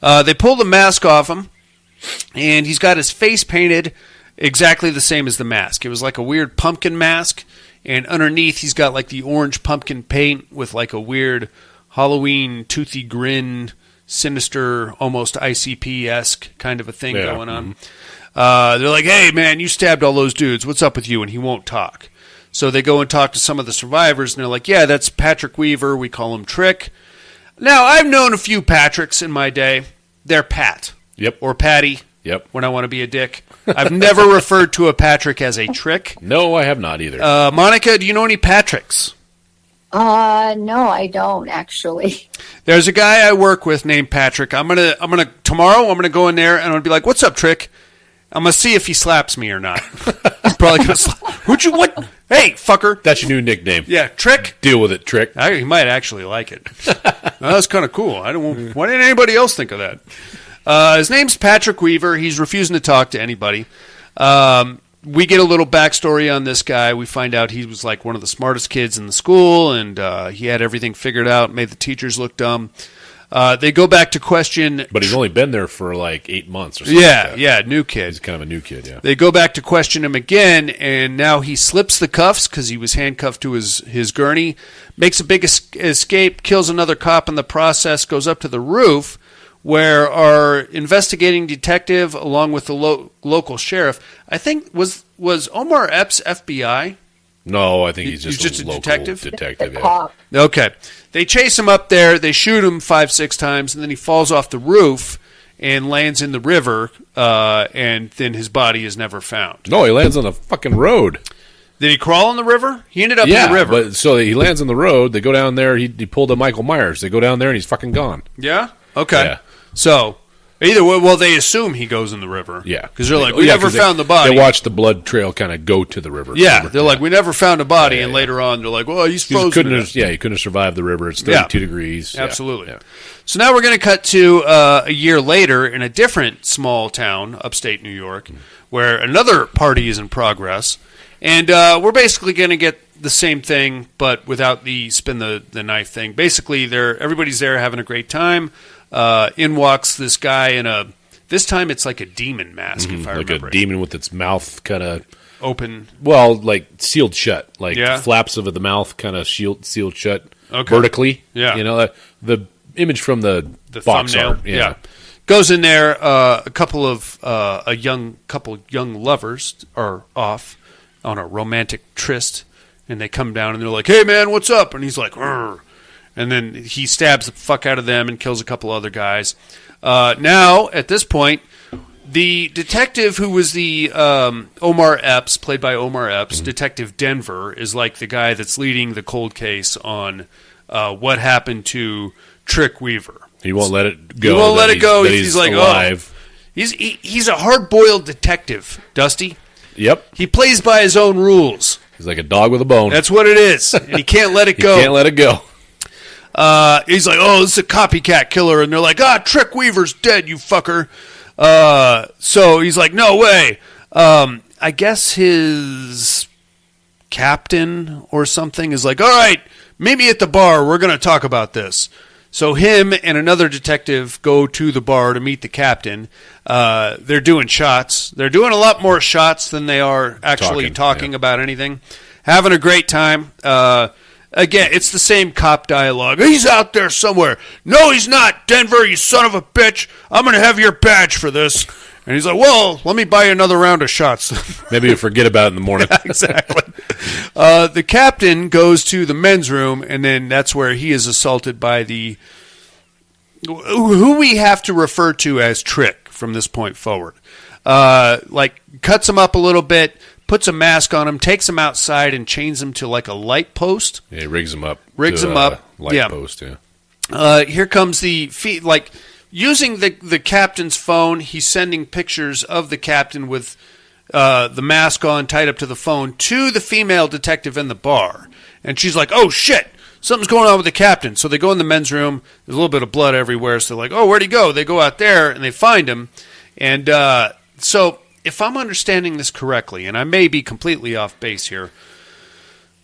They pull the mask off him, and he's got his face painted exactly the same as the mask. It was like a weird pumpkin mask, and underneath he's got like the orange pumpkin paint with like a weird Halloween toothy grin, sinister, almost ICP-esque kind of a thing going on. They're like, hey, man, you stabbed all those dudes. What's up with you? And he won't talk. So they go and talk to some of the survivors, and they're like, yeah, that's Patrick Weaver. We call him Trick. Now, I've known a few Patricks in my day. They're Pat. Yep. Or Patty. Yep. When I want to be a dick. I've never referred to a Patrick as a Trick. No, I have not either. Monica, do you know any Patricks? No, I don't actually. There's a guy I work with named Patrick. Tomorrow I'm gonna go in there and I'm gonna be like, what's up, Trick? I'm going to see if he slaps me or not. He's probably going to slap. What? Hey, fucker. That's your new nickname. Yeah, Trick. Deal with it, Trick. He might actually like it. That's kind of cool. Why didn't anybody else think of that? His name's Patrick Weaver. He's refusing to talk to anybody. We get a little backstory on this guy. We find out he was like one of the smartest kids in the school, and he had everything figured out, made the teachers look dumb. They go back to question... But he's only been there for like 8 months or something. Yeah, new kid. He's kind of a new kid, yeah. They go back to question him again, and now he slips the cuffs because he was handcuffed to his gurney, makes a big escape, kills another cop in the process, goes up to the roof, where our investigating detective, along with the local sheriff, I think, was Omar Epps FBI? No, I think he's just a local detective. Yeah. Okay. They chase him up there. They shoot him 5-6 times, and then he falls off the roof and lands in the river, and then his body is never found. No, he lands on the fucking road. Did he crawl in the river? He ended up in the river. But so he lands on the road. They go down there. He pulled a Michael Myers. They go down there, and he's fucking gone. Yeah? Okay. Yeah. So... Either way, well, they assume he goes in the river. Yeah. Because they're like, we never found the body. They watch the blood trail kind of go to the river. Yeah. They're like, we never found a body. And later on, they're like, well, he's frozen. He couldn't have survived the river. It's 32 degrees. Absolutely. Yeah. So now we're going to cut to a year later in a different small town, upstate New York, where another party is in progress. And we're basically going to get the same thing, but without the spin the knife thing. Basically, everybody's there having a great time. In walks this guy this time it's like a demon mask, if I remember. Like a demon with its mouth kind of open. Well, like sealed shut. Like flaps of the mouth kind of sealed shut vertically. Yeah. You know, the image from the box thumbnail. art. Yeah. Goes in there, a couple young lovers are off on a romantic tryst, and they come down and they're like, hey man, what's up? And he's like, "Rrr." And then he stabs the fuck out of them and kills a couple other guys. Now, at this point, the detective who was the Omar Epps, played by Omar Epps, Detective Denver, is like the guy that's leading the cold case on what happened to Trick Weaver. He won't let it go. He won't let it go. He's like, alive. He's a hard-boiled detective, Dusty. Yep. He plays by his own rules. He's like a dog with a bone. That's what it is. And he can't let it go. He can't let it go. He's like, oh, this is a copycat killer. And they're like, Trick Weaver's dead, you fucker. So he's like, no way. I guess his captain or something is like, all right, meet me at the bar. We're going to talk about this. So him and another detective go to the bar to meet the captain. They're doing shots. They're doing a lot more shots than they are actually talking about anything. Having a great time. Again, it's the same cop dialogue. He's out there somewhere. No, he's not. Denver, you son of a bitch. I'm going to have your badge for this. And he's like, well, let me buy you another round of shots. Maybe you forget about it in the morning. Yeah, exactly. The captain goes to the men's room, and then that's where he is assaulted by the who we have to refer to as Trick from this point forward. Cuts him up a little bit, puts a mask on him, takes him outside, and chains him to like a light post. Yeah, rigs him up. Light post, yeah. Here comes the feet, using the captain's phone, he's sending pictures of the captain with the mask on, tied up to the phone, to the female detective in the bar. And she's like, oh, shit, something's going on with the captain. So they go in the men's room. There's a little bit of blood everywhere. So they're like, oh, where'd he go? They go out there, and they find him. And so if I'm understanding this correctly, and I may be completely off base here,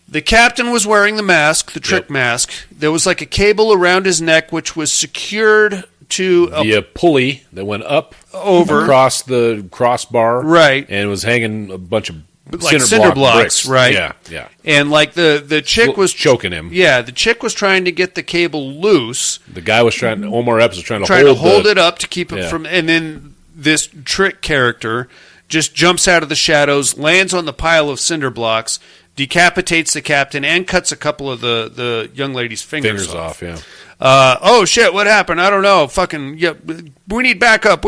the captain was wearing the mask, the Trick mask. There was like a cable around his neck, which was secured to a pulley that went up over across the crossbar, right, and it was hanging a bunch of cinder blocks, bricks. right? Yeah. And like the chick was choking him. Yeah, the chick was trying to get the cable loose. The guy was trying. Omar Epps was trying to hold it up to keep it from. And then this Trick character just jumps out of the shadows, lands on the pile of cinder blocks, decapitates the captain, and cuts a couple of the young lady's fingers off. Yeah. Oh shit! What happened? I don't know. Fucking yeah. We need backup.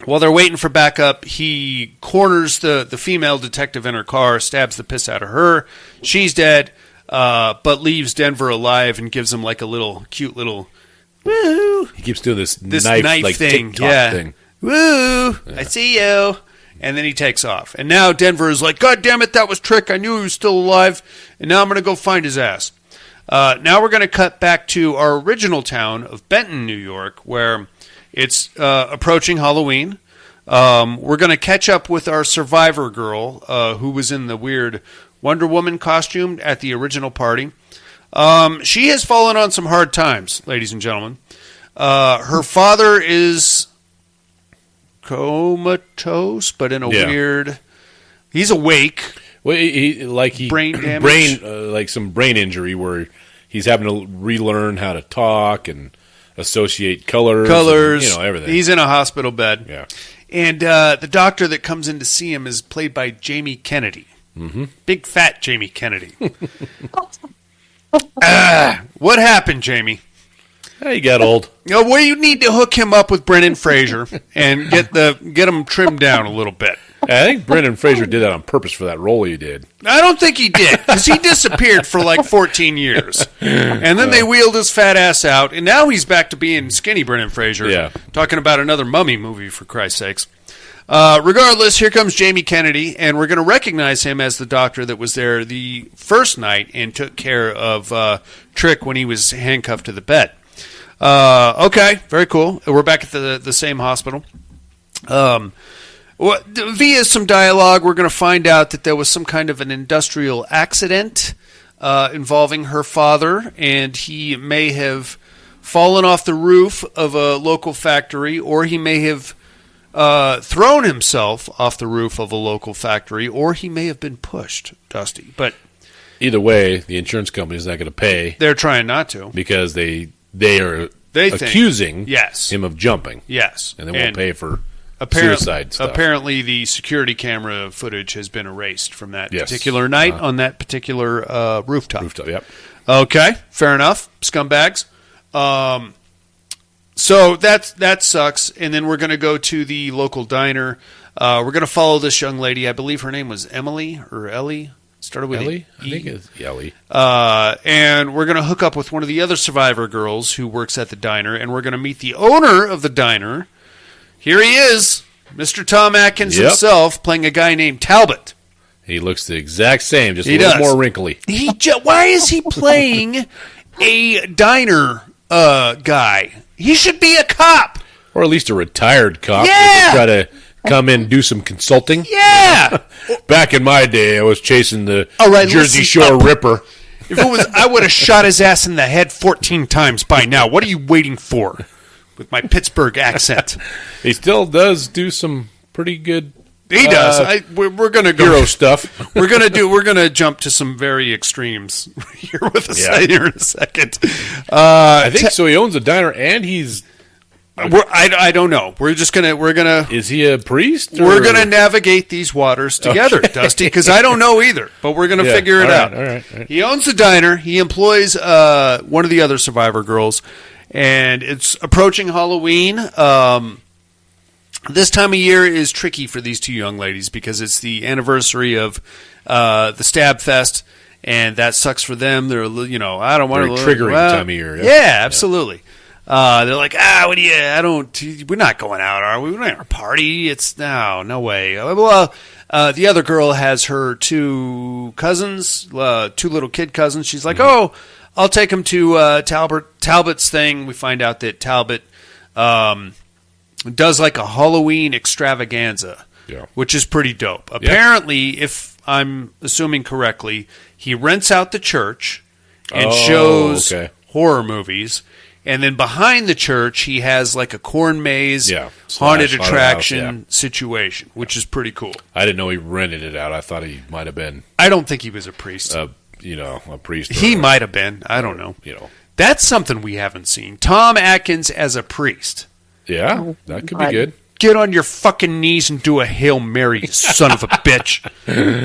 While they're waiting for backup, he corners the female detective in her car, stabs the piss out of her. She's dead, but leaves Denver alive and gives him like a cute little woo. He keeps doing this knife thing. TikTok thing. Woo! Yeah. I see you. And then he takes off. And now Denver is like, God damn it, that was Trick. I knew he was still alive. And now I'm going to go find his ass. Now we're going to cut back to our original town of Benton, New York, where it's approaching Halloween. We're going to catch up with our survivor girl, who was in the weird Wonder Woman costume at the original party. She has fallen on some hard times, ladies and gentlemen. Her father is comatose, but in a weird... He's awake. Well, he brain damage, like some brain injury where he's having to relearn how to talk and associate colors, and, everything. He's in a hospital bed. Yeah, and the doctor that comes in to see him is played by Jamie Kennedy. Mm-hmm. Big fat Jamie Kennedy. What happened, Jamie? He got old. Well, you need to hook him up with Brendan Fraser and get him trimmed down a little bit. I think Brendan Fraser did that on purpose for that role he did. I don't think he did, because he disappeared for like 14 years. And then they wheeled his fat ass out, and now he's back to being skinny Brendan Fraser, talking about another mummy movie, for Christ's sakes. Regardless, here comes Jamie Kennedy, and we're going to recognize him as the doctor that was there the first night and took care of Trick when he was handcuffed to the bed. Okay, very cool. We're back at the same hospital. Via some dialogue, we're going to find out that there was some kind of an industrial accident involving her father, and he may have fallen off the roof of a local factory, or he may have thrown himself off the roof of a local factory, or he may have been pushed, Dusty. But either way, the insurance company is not going to pay. They're trying not to. Because they are accusing him of jumping. Yes. And they won't pay for suicide stuff. Apparently, the security camera footage has been erased from that particular night on that particular rooftop. Yep. Okay, fair enough. Scumbags. So that sucks. And then we're going to go to the local diner. We're going to follow this young lady. I believe her name was Emily or Ellie. Started with Ellie? I think it's Ellie. And we're going to hook up with one of the other survivor girls who works at the diner, and we're going to meet the owner of the diner. Here he is, Mr. Tom Atkins himself, playing a guy named Talbot. He looks the exact same, just a little more wrinkly. Why is he playing a diner guy? He should be a cop. Or at least a retired cop. Yeah. Try to come in and do some consulting. Yeah. Back in my day, I was chasing the Jersey Shore Ripper. If it was, I would have shot his ass in the head 14 times by now. What are you waiting for? With my Pittsburgh accent. He still does do some pretty good. He does. We're going to go hero stuff. We're going to jump to some very extremes here with us here in a second. I think so. He owns a diner and he's I don't know. We're gonna. Is he a priest? We're gonna navigate these waters together, Dusty, because I don't know either. But we're gonna figure it out. All right. He owns the diner. He employs one of the other survivor girls, and it's approaching Halloween. This time of year is tricky for these two young ladies because it's the anniversary of the Stab Fest, and that sucks for them. They're, I don't want to triggering time of year. Yeah, absolutely. They're like, we're not going out, are we? We're not going to party. It's no way. Well, the other girl has her two cousins, two little kid cousins. She's like, I'll take them to Talbot's thing. We find out that Talbot does like a Halloween extravaganza, which is pretty dope. Apparently, if I'm assuming correctly, he rents out the church and shows horror movies. And then behind the church, he has like a corn maze, haunted attraction situation, which is pretty cool. I didn't know he rented it out. I thought he might have been. I don't think he was a priest. A priest. He might have been. I don't know. That's something we haven't seen. Tom Atkins as a priest. Yeah, that could be good. Get on your fucking knees and do a Hail Mary, you son of a bitch.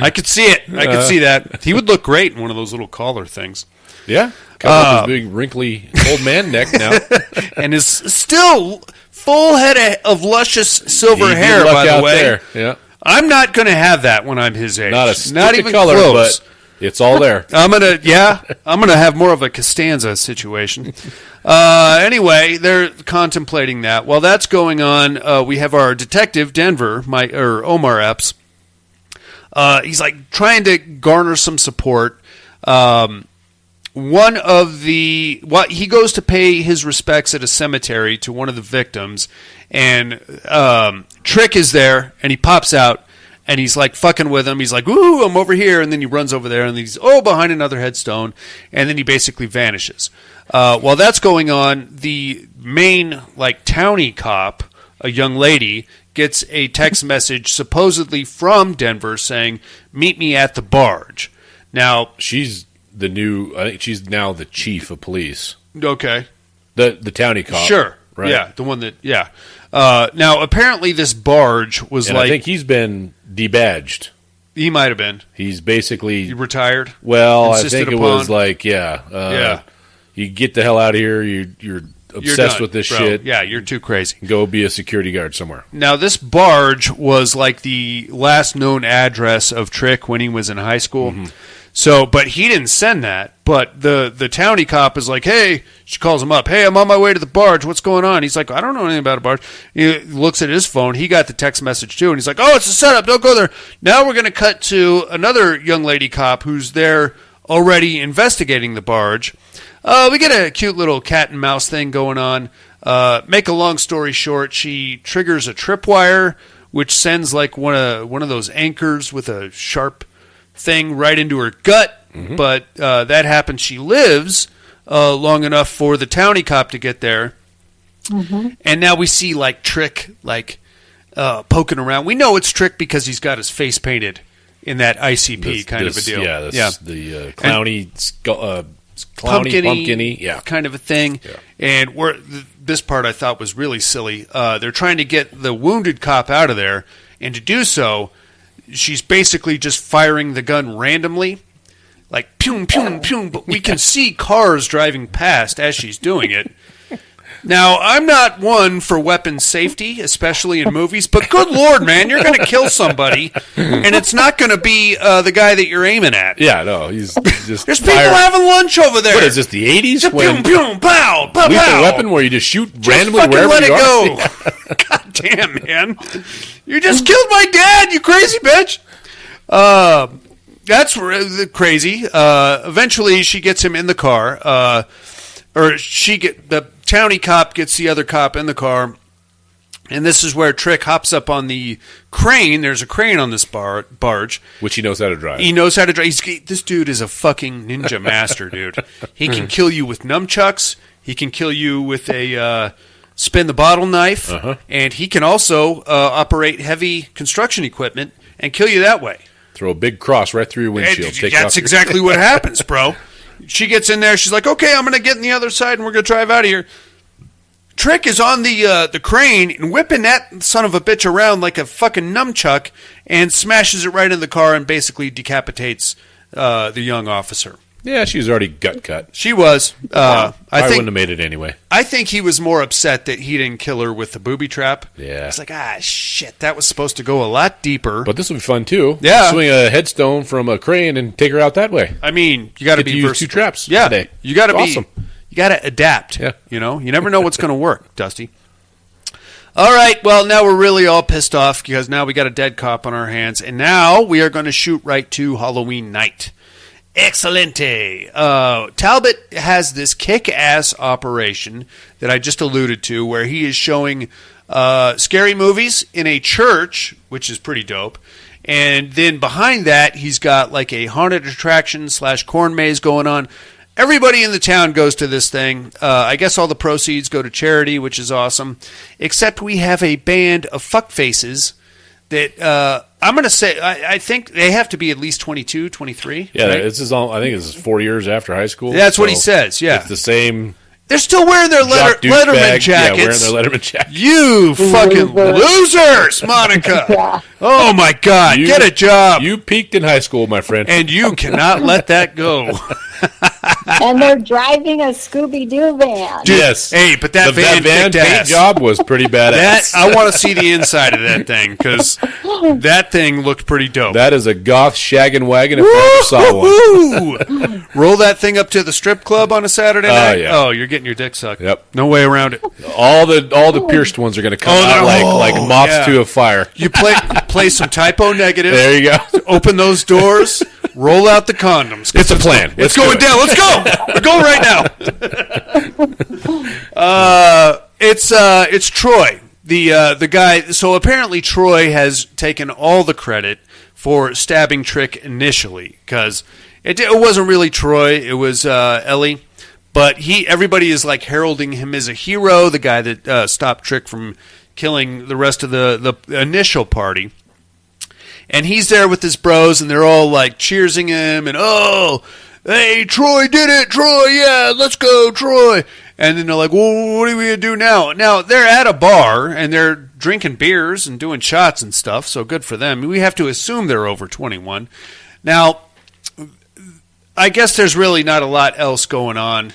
I could see it. I could see that. He would look great in one of those little collar things. Yeah. His big, wrinkly old man neck now. And is still full head of luscious silver hair, by the way. There. Yeah. I'm not going to have that when I'm his age. Not even color, close. But it's all there. I'm gonna have more of a Costanza situation. Anyway, they're contemplating that. While that's going on, we have our detective, Denver, Omar Epps. He's like trying to garner some support. He goes to pay his respects at a cemetery to one of the victims, and Trick is there, and he pops out, and he's like fucking with him. He's like, "Ooh, I'm over here," and then he runs over there, and he's behind another headstone, and then he basically vanishes. While that's going on, the main townie cop, a young lady, gets a text message supposedly from Denver saying, "Meet me at the barge." Now she's I think she's now the chief of police. Okay. The townie cop. Sure. Right? Yeah, the one that, now, apparently this barge was I think he's been debadged. He might have been. He's basically... He retired? Well, I think it was you get the hell out of here, you're obsessed with this shit. Yeah, you're too crazy. Go be a security guard somewhere. Now, this barge was like the last known address of Trick when he was in high school. Mm-hmm. So, but he didn't send that. But the townie cop is like, hey, she calls him up. Hey, I'm on my way to the barge. What's going on? He's like, I don't know anything about a barge. He looks at his phone. He got the text message too. And he's like, oh, it's a setup. Don't go there. Now we're going to cut to another young lady cop who's there already investigating the barge. We get a cute little cat and mouse thing going on. Make a long story short, she triggers a tripwire, which sends like one of those anchors with a sharp thing right into her gut. Mm-hmm. But that happens. She lives long enough for the townie cop to get there. Mm-hmm. And now we see like Trick poking around. We know it's Trick because he's got his face painted in that ICP kind of a deal. Yeah, the clowny, pumpkin-y kind of a thing. Yeah. And this part I thought was really silly. They're trying to get the wounded cop out of there, and to do so, she's basically just firing the gun randomly, like pew, pew, pew, but we can see cars driving past as she's doing it. Now, I'm not one for weapon safety, especially in movies, but good Lord, man, you're going to kill somebody, and it's not going to be the guy that you're aiming at. Yeah, no, he's just There's people having lunch over there. What is this, the 80s? Pew, pew, pow, pow, lethal pow. weapon where you just shoot randomly fucking wherever let you it are? go. God damn, man. You just killed my dad, you crazy bitch. That's crazy. Eventually, she gets him in the car, the townie cop gets the other cop in the car, and this is where Trick hops up on the crane. There's a crane on this barge. Which he knows how to drive. He knows how to drive. This dude is a fucking ninja master, dude. He can kill you with nunchucks. He can kill you with a spin the bottle knife. Uh-huh. And he can also operate heavy construction equipment and kill you that way. Throw a big cross right through your windshield. That's exactly what happens, bro. She gets in there. She's like, okay, I'm going to get on the other side, and we're going to drive out of here. Trick is on the crane and whipping that son of a bitch around like a fucking nunchuck and smashes it right in the car and basically decapitates the young officer. Yeah, she was already gut cut. She was. I wouldn't have made it anyway. I think he was more upset that he didn't kill her with the booby trap. Yeah. It's like, shit, that was supposed to go a lot deeper. But this will be fun, too. Yeah. Swing a headstone from a crane and take her out that way. I mean, you got to be use 2 traps today. You got to be awesome. You got to adapt. Yeah. You know, you never know what's going to work, Dusty. All right, well, now we're really all pissed off because now we got a dead cop on our hands, and now we are going to shoot right to Halloween night. Excelente. Talbot has this kick-ass operation that I just alluded to where he is showing scary movies in a church, which is pretty dope. And then behind that, he's got like a haunted attraction / corn maze going on. Everybody in the town goes to this thing. I guess all the proceeds go to charity, which is awesome. Except we have a band of fuckfaces that I'm going to say, I think they have to be at least 22, 23. Yeah, right? I think this is 4 years after high school. That's what he says, yeah. It's the same. They're still wearing their Letterman jackets. Yeah, wearing their Letterman jackets. You fucking losers, Monica. Yeah. Oh, my God. Get a job. You peaked in high school, my friend. And you cannot let that go. And they're driving a Scooby-Doo van. Dude, yes. Hey, but that van paint job was pretty badass. I want to see the inside of that thing because that thing looked pretty dope. That is a goth shaggin' wagon if I ever saw one. Roll that thing up to the strip club on a Saturday night. Yeah. Oh, you're getting your dick sucked. Yep. No way around it. All the pierced ones are going to come out like moths to a fire. You play some typo negative. There you go. Open those doors. Roll out the condoms. It's a plan. It's going down. Let's go. We're going right now. It's Troy, the guy. So apparently Troy has taken all the credit for stabbing Trick initially because it wasn't really Troy. It was Ellie. But everybody is like heralding him as a hero, the guy that stopped Trick from killing the rest of the initial party. And he's there with his bros, and they're all like cheersing him, and hey, Troy did it, Troy, yeah, let's go, Troy. And then they're like, well, what are we going to do now? Now, they're at a bar, and they're drinking beers and doing shots and stuff, so good for them. We have to assume they're over 21. Now, I guess there's really not a lot else going on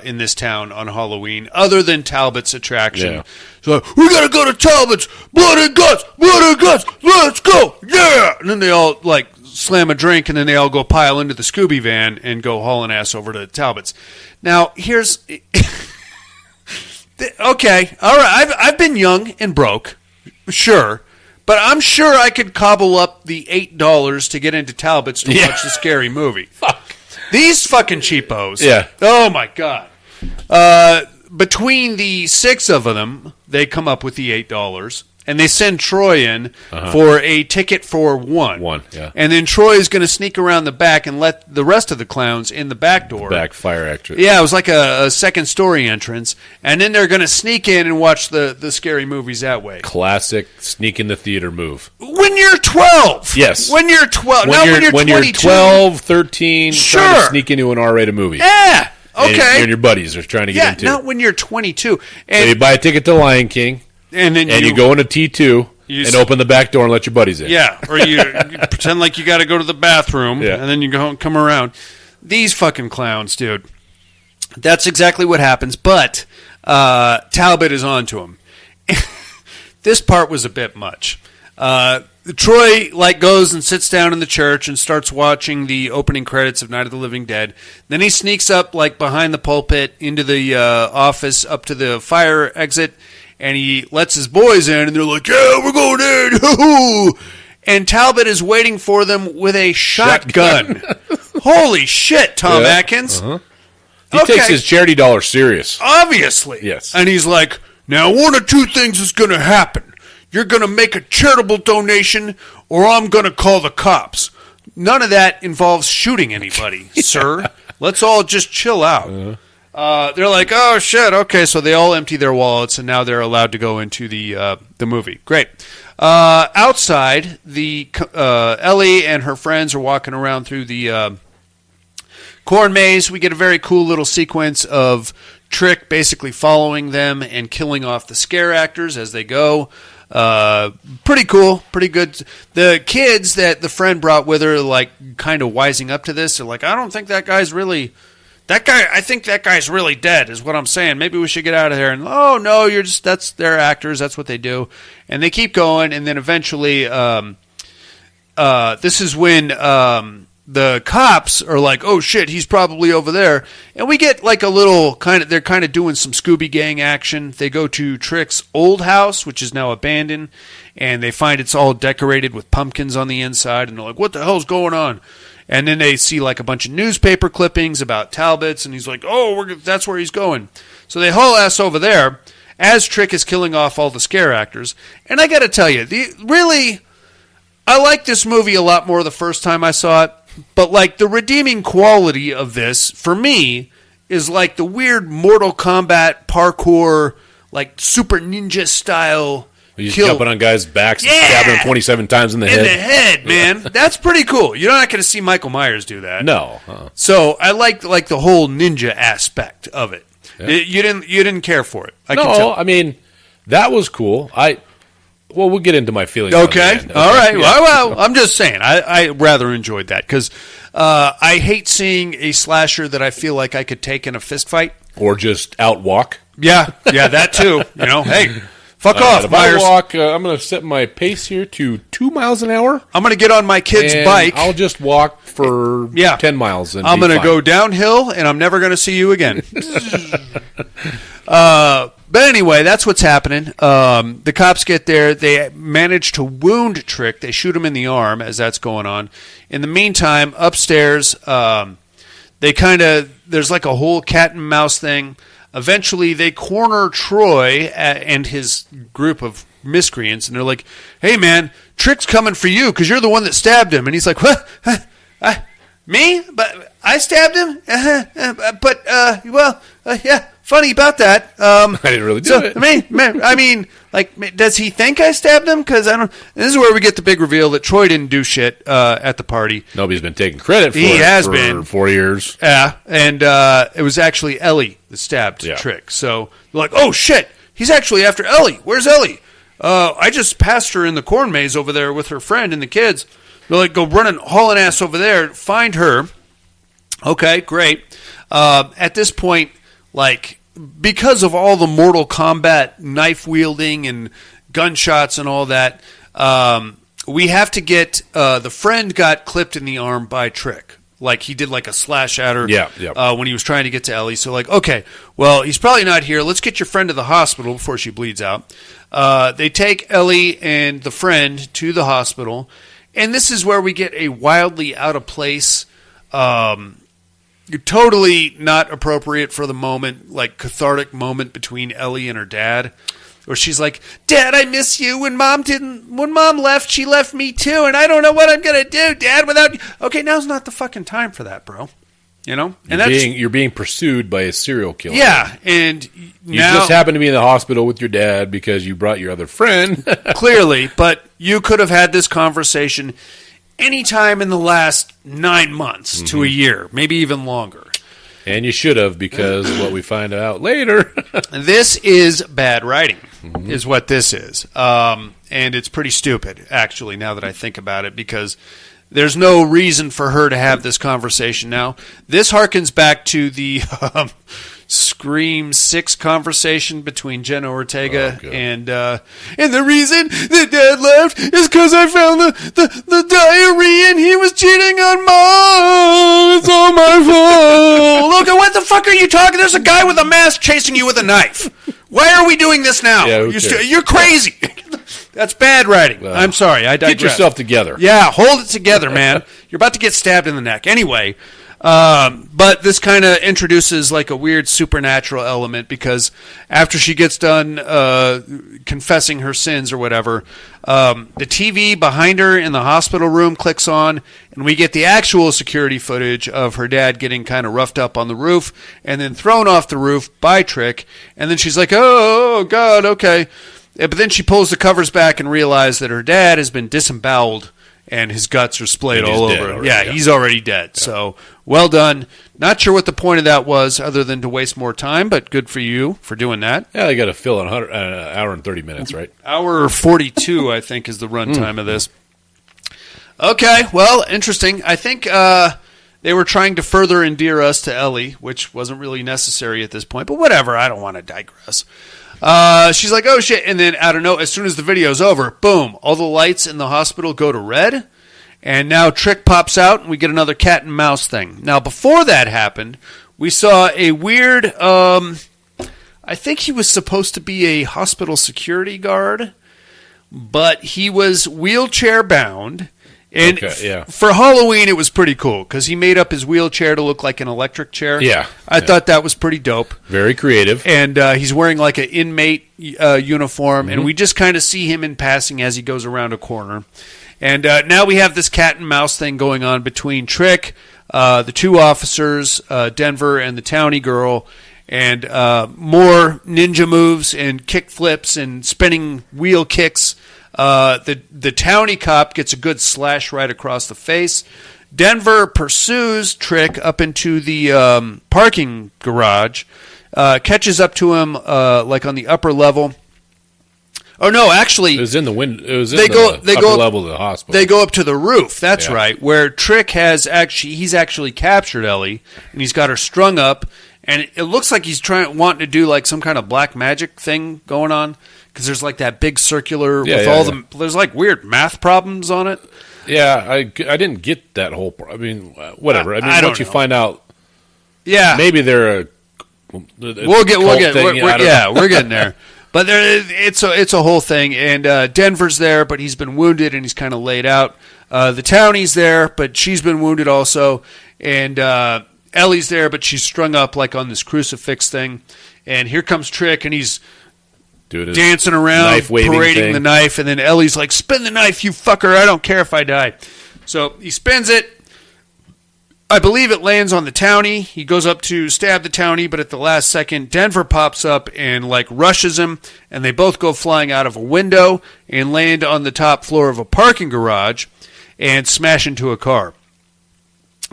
in this town on Halloween other than Talbot's attraction. Yeah. So we gotta go to Talbot's, blood and guts, let's go, yeah! And then they all like slam a drink, and then they all go pile into the Scooby van and go hauling ass over to Talbot's. Now here's okay, all right. I've been young and broke, sure. But I'm sure I could cobble up the $8 to get into Talbot's to watch the scary movie. Fuck. These fucking cheapos. Yeah. Oh, my God. Between the 6 of them, they come up with the $8. And they send Troy in for a ticket for one. Yeah. And then Troy is going to sneak around the back and let the rest of the clowns in the back door. Back fire exit. Yeah, it was like a second-story entrance. And then they're going to sneak in and watch the scary movies that way. Classic sneak in the theater move. When you're 12. Yes. When you're 12. When you're 12, 13, sure. trying to sneak into an R-rated movie. Yeah. Okay. And you and your buddies are trying to get into. Yeah, not when you're 22. And, so you buy a ticket to Lion King. And then you go into T2 and open the back door and let your buddies in. Yeah, or you pretend like you got to go to the bathroom, and then you come around. These fucking clowns, dude. That's exactly what happens, but Talbot is on to him. This part was a bit much. Troy goes and sits down in the church and starts watching the opening credits of Night of the Living Dead. Then he sneaks up behind the pulpit into the office up to the fire exit. And he lets his boys in, and they're like, yeah, we're going in. And Talbot is waiting for them with a shotgun. Holy shit, Tom Atkins. He takes his charity dollar serious. Obviously. Yes. And he's like, now one of two things is going to happen. You're going to make a charitable donation, or I'm going to call the cops. None of that involves shooting anybody, sir. Let's all just chill out. They're like, oh, shit, okay, so they all empty their wallets, and now they're allowed to go into the movie. Great. Outside, Ellie and her friends are walking around through the corn maze. We get a very cool little sequence of Trick basically following them and killing off the scare actors as they go. Pretty cool, pretty good. The kids that the friend brought with her, like, kind of wising up to this. They're like, I don't think that guy's really... I think that guy's really dead, is what I'm saying. Maybe we should get out of here. And, oh, no, that's their actors. That's what they do. And they keep going, and then eventually, this is when the cops are like, oh, shit, he's probably over there. And we get, like, a little they're kind of doing some Scooby Gang action. They go to Trick's old house, which is now abandoned, and they find it's all decorated with pumpkins on the inside. And they're like, what the hell's going on? And then they see like a bunch of newspaper clippings about Talbot's, and he's like, oh, that's where he's going. So they haul ass over there as Trick is killing off all the scare actors. And I got to tell you, I liked this movie a lot more the first time I saw it. But like the redeeming quality of this, for me, is like the weird Mortal Kombat parkour, like super ninja style. You just jumping on guys' backs and stabbing them 27 times in the head. In the head, man. That's pretty cool. You're not going to see Michael Myers do that. No. So I liked the whole ninja aspect of it. Yeah. You didn't care for it. I can tell. I mean, that was cool. We'll get into my feelings. Okay. All right. Yeah. Well, I'm just saying. I rather enjoyed that because I hate seeing a slasher that I feel like I could take in a fist fight. Or just outwalk. Yeah, that too. Hey. Fuck off, if Myers. I walk, I'm going to set my pace here to 2 miles an hour. I'm going to get on my kid's bike. I'll just walk for 10 miles. And I'm going to go downhill, and I'm never going to see you again. But anyway, that's what's happening. The cops get there. They manage to wound Trick. They shoot him in the arm as that's going on. In the meantime, upstairs, there's like a whole cat and mouse thing. Eventually, they corner Troy and his group of miscreants, and they're like, hey, man, Trick's coming for you because you're the one that stabbed him. And he's like, what? Me? But I stabbed him? Yeah, funny about that. I didn't really do it. I mean, like, does he think I stabbed him? Because I don't. This is where we get the big reveal that Troy didn't do shit at the party. Nobody's been taking credit for it. He has been 4 years. Yeah, and it was actually Ellie that stabbed Trick. So they're like, oh shit, he's actually after Ellie. Where's Ellie? I just passed her in the corn maze over there with her friend and the kids. They're like, go running, hauling ass over there, find her. Okay, great. At this point, like, because of all the Mortal Kombat knife wielding and gunshots and all that, we have to get the friend got clipped in the arm by Trick. Like, he did like a slash at her when he was trying to get to Ellie. So like, okay, well, he's probably not here. Let's get your friend to the hospital before she bleeds out. They take Ellie and the friend to the hospital. And this is where we get a wildly out of place, totally not appropriate for the moment, like cathartic moment between Ellie and her dad, where she's like, Dad, I miss you. When Mom left, she left me too, and I don't know what I'm going to do, Dad, without you. Okay, now's not the fucking time for that, bro. You know? And you're being pursued by a serial killer. Yeah, and you just happen to be in the hospital with your dad because you brought your other friend. Clearly, but you could have had this conversation anytime in the last 9 months to a year, maybe even longer. And you should have, because what we find out later. This is bad writing, is what this is. And it's pretty stupid, actually, now that I think about it, because there's no reason for her to have this conversation now. This harkens back to the Scream 6 conversation between Jenna Ortega and the reason that Dad left is because I found the diary and he was cheating on Mom. It's all my fault. Look, what the fuck are you talking? There's a guy with a mask chasing you with a knife. Why are we doing this now? Yeah, you're crazy. That's bad writing. Well, I'm sorry. I digress. Get yourself together. Yeah, hold it together, man. You're about to get stabbed in the neck. Anyway, but this kind of introduces like a weird supernatural element because after she gets done confessing her sins or whatever, the TV behind her in the hospital room clicks on, and we get the actual security footage of her dad getting kind of roughed up on the roof and then thrown off the roof by Trick. And then she's like, oh God, okay. But then she pulls the covers back and realizes that her dad has been disemboweled and his guts are splayed all over. Already, he's already dead. Yeah. So, well done. Not sure what the point of that was other than to waste more time, but good for you for doing that. Yeah, they got to fill an hour and 30 minutes, right? Hour 42, I think, is the runtime of this. Okay, well, interesting. I think they were trying to further endear us to Ellie, which wasn't really necessary at this point, but whatever. I don't want to digress. She's like, oh, shit, and then, I don't know, as soon as the video's over, boom, all the lights in the hospital go to red, and now Trick pops out, and we get another cat and mouse thing. Now, before that happened, we saw a weird, I think he was supposed to be a hospital security guard, but he was wheelchair-bound. And for Halloween, it was pretty cool because he made up his wheelchair to look like an electric chair. Yeah. I thought that was pretty dope. Very creative. And he's wearing like an inmate uniform, and we just kind of see him in passing as he goes around a corner. And now we have this cat and mouse thing going on between Trick, the two officers, Denver, and the townie girl, and more ninja moves and kick flips and spinning wheel kicks. The townie cop gets a good slash right across the face. Denver pursues Trick up into the parking garage, catches up to him like on the upper level. Oh no, actually, it was in the window. It was in the upper level of the hospital. They go up to the roof. That's right, where Trick he's actually captured Ellie, and he's got her strung up, and it looks like he's wanting to do like some kind of black magic thing going on. Because there's like that big circular with all the... There's like weird math problems on it. Yeah, I didn't get that whole... I mean, whatever. I mean, once you find out... Yeah. Maybe they're a... We're getting there. But it's a whole thing. And Denver's there, but he's been wounded and he's kind of laid out. The townie's there, but she's been wounded also. And Ellie's there, but she's strung up like on this crucifix thing. And here comes Trick, and he's... dancing around, parading the knife, and then Ellie's like, spin the knife, you fucker, I don't care if I die. So he spins it. I believe it lands on the townie. He goes up to stab the townie, but at the last second, Denver pops up and like rushes him, and they both go flying out of a window and land on the top floor of a parking garage and smash into a car.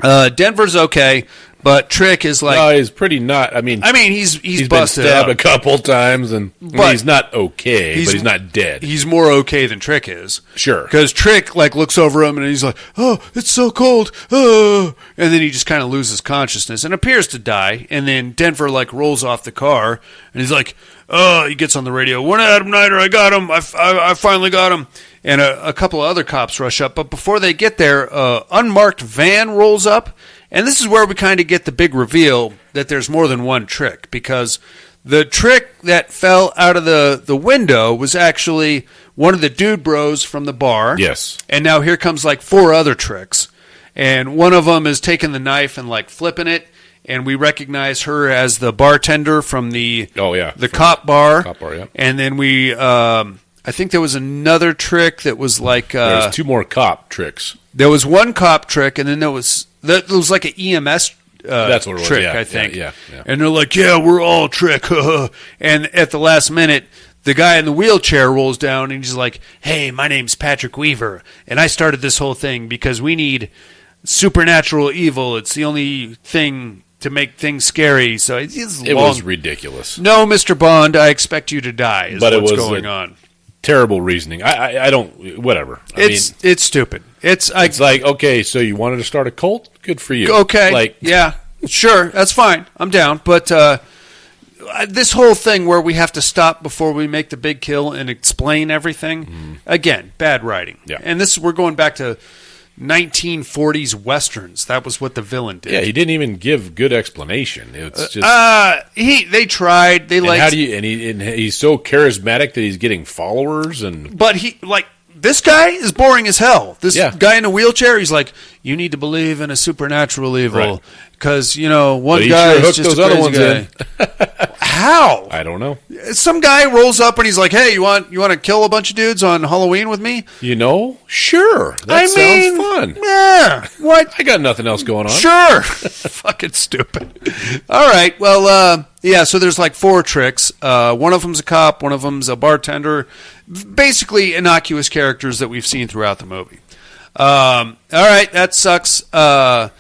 Denver's okay. But Trick is like... No, he's pretty not... I mean he's busted been stabbed a couple times, and he's not okay, but he's not dead. He's more okay than Trick is. Sure. Because Trick like looks over him, and he's like, oh, it's so cold. Oh. And then he just kind of loses consciousness and appears to die. And then Denver like rolls off the car, and he's like, oh, he gets on the radio. One Adam Nighter, I got him. I finally got him. And a couple of other cops rush up. But before they get there, unmarked van rolls up. And this is where we kind of get the big reveal that there's more than one Trick, because the Trick that fell out of the window was actually one of the dude bros from the bar. Yes. And now here comes like four other Tricks. And one of them is taking the knife and like flipping it. And we recognize her as the bartender from the cop bar. Cop bar, yeah. And then we, I think there was another Trick that was like... There's two more cop Tricks. There was one cop Trick, and then there was like an EMS that's what it was. Trick, yeah, I think. Yeah. And they're like, yeah, we're all Trick. And at the last minute, the guy in the wheelchair rolls down, and he's like, hey, my name's Patrick Weaver, and I started this whole thing because we need supernatural evil. It's the only thing to make things scary. So it was ridiculous. No, Mr. Bond, I expect you to die is what's going on. Terrible reasoning. I don't. Whatever. It's stupid. It's like, okay, so you wanted to start a cult? Good for you. Okay. Yeah. Sure. That's fine. I'm down. But this whole thing where we have to stop before we make the big kill and explain everything, again, bad writing. Yeah. And we're going back to 1940s westerns. That was what the villain did. Yeah, he didn't even give good explanation. It's just they tried. They like. How do you? And he's so charismatic that he's getting followers But this guy is boring as hell. This guy in a wheelchair, he's like, you need to believe in a supernatural evil because one guy is just a crazy guy. How? I don't know. Some guy rolls up and he's like, hey, you want to kill a bunch of dudes on Halloween with me? Sure. That sounds fun. Yeah. What? I got nothing else going on. Sure. Fucking stupid. All right. Well, so there's like four Tricks. One of them's a cop. One of them's a bartender. Basically innocuous characters that we've seen throughout the movie. All right, that sucks. A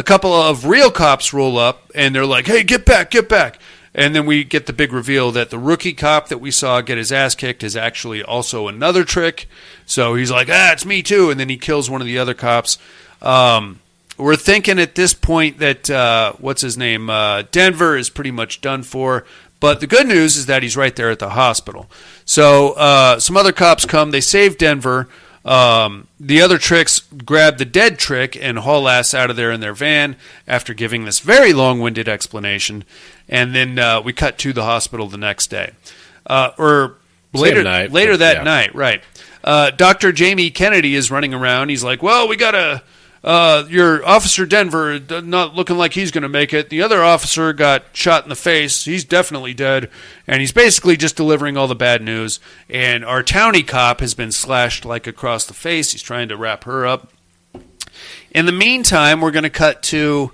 couple of real cops roll up, and they're like, hey, get back, get back. And then we get the big reveal that the rookie cop that we saw get his ass kicked is actually also another trick. So he's like, it's me too. And then he kills one of the other cops. We're thinking at this point that, what's his name? Denver is pretty much done for. But the good news is that he's right there at the hospital. So some other cops come. They save Denver. The other tricks grab the dead trick and haul ass out of there in their van after giving this very long-winded explanation. And then we cut to the hospital the next day. Or later that night, right. Dr. Jamie Kennedy is running around. He's like, well, we got to... your Officer Denver not looking like he's going to make it. The other officer got shot in the face. He's definitely dead. And he's basically just delivering all the bad news. And our townie cop has been slashed like across the face. He's trying to wrap her up. In the meantime, we're going to cut to,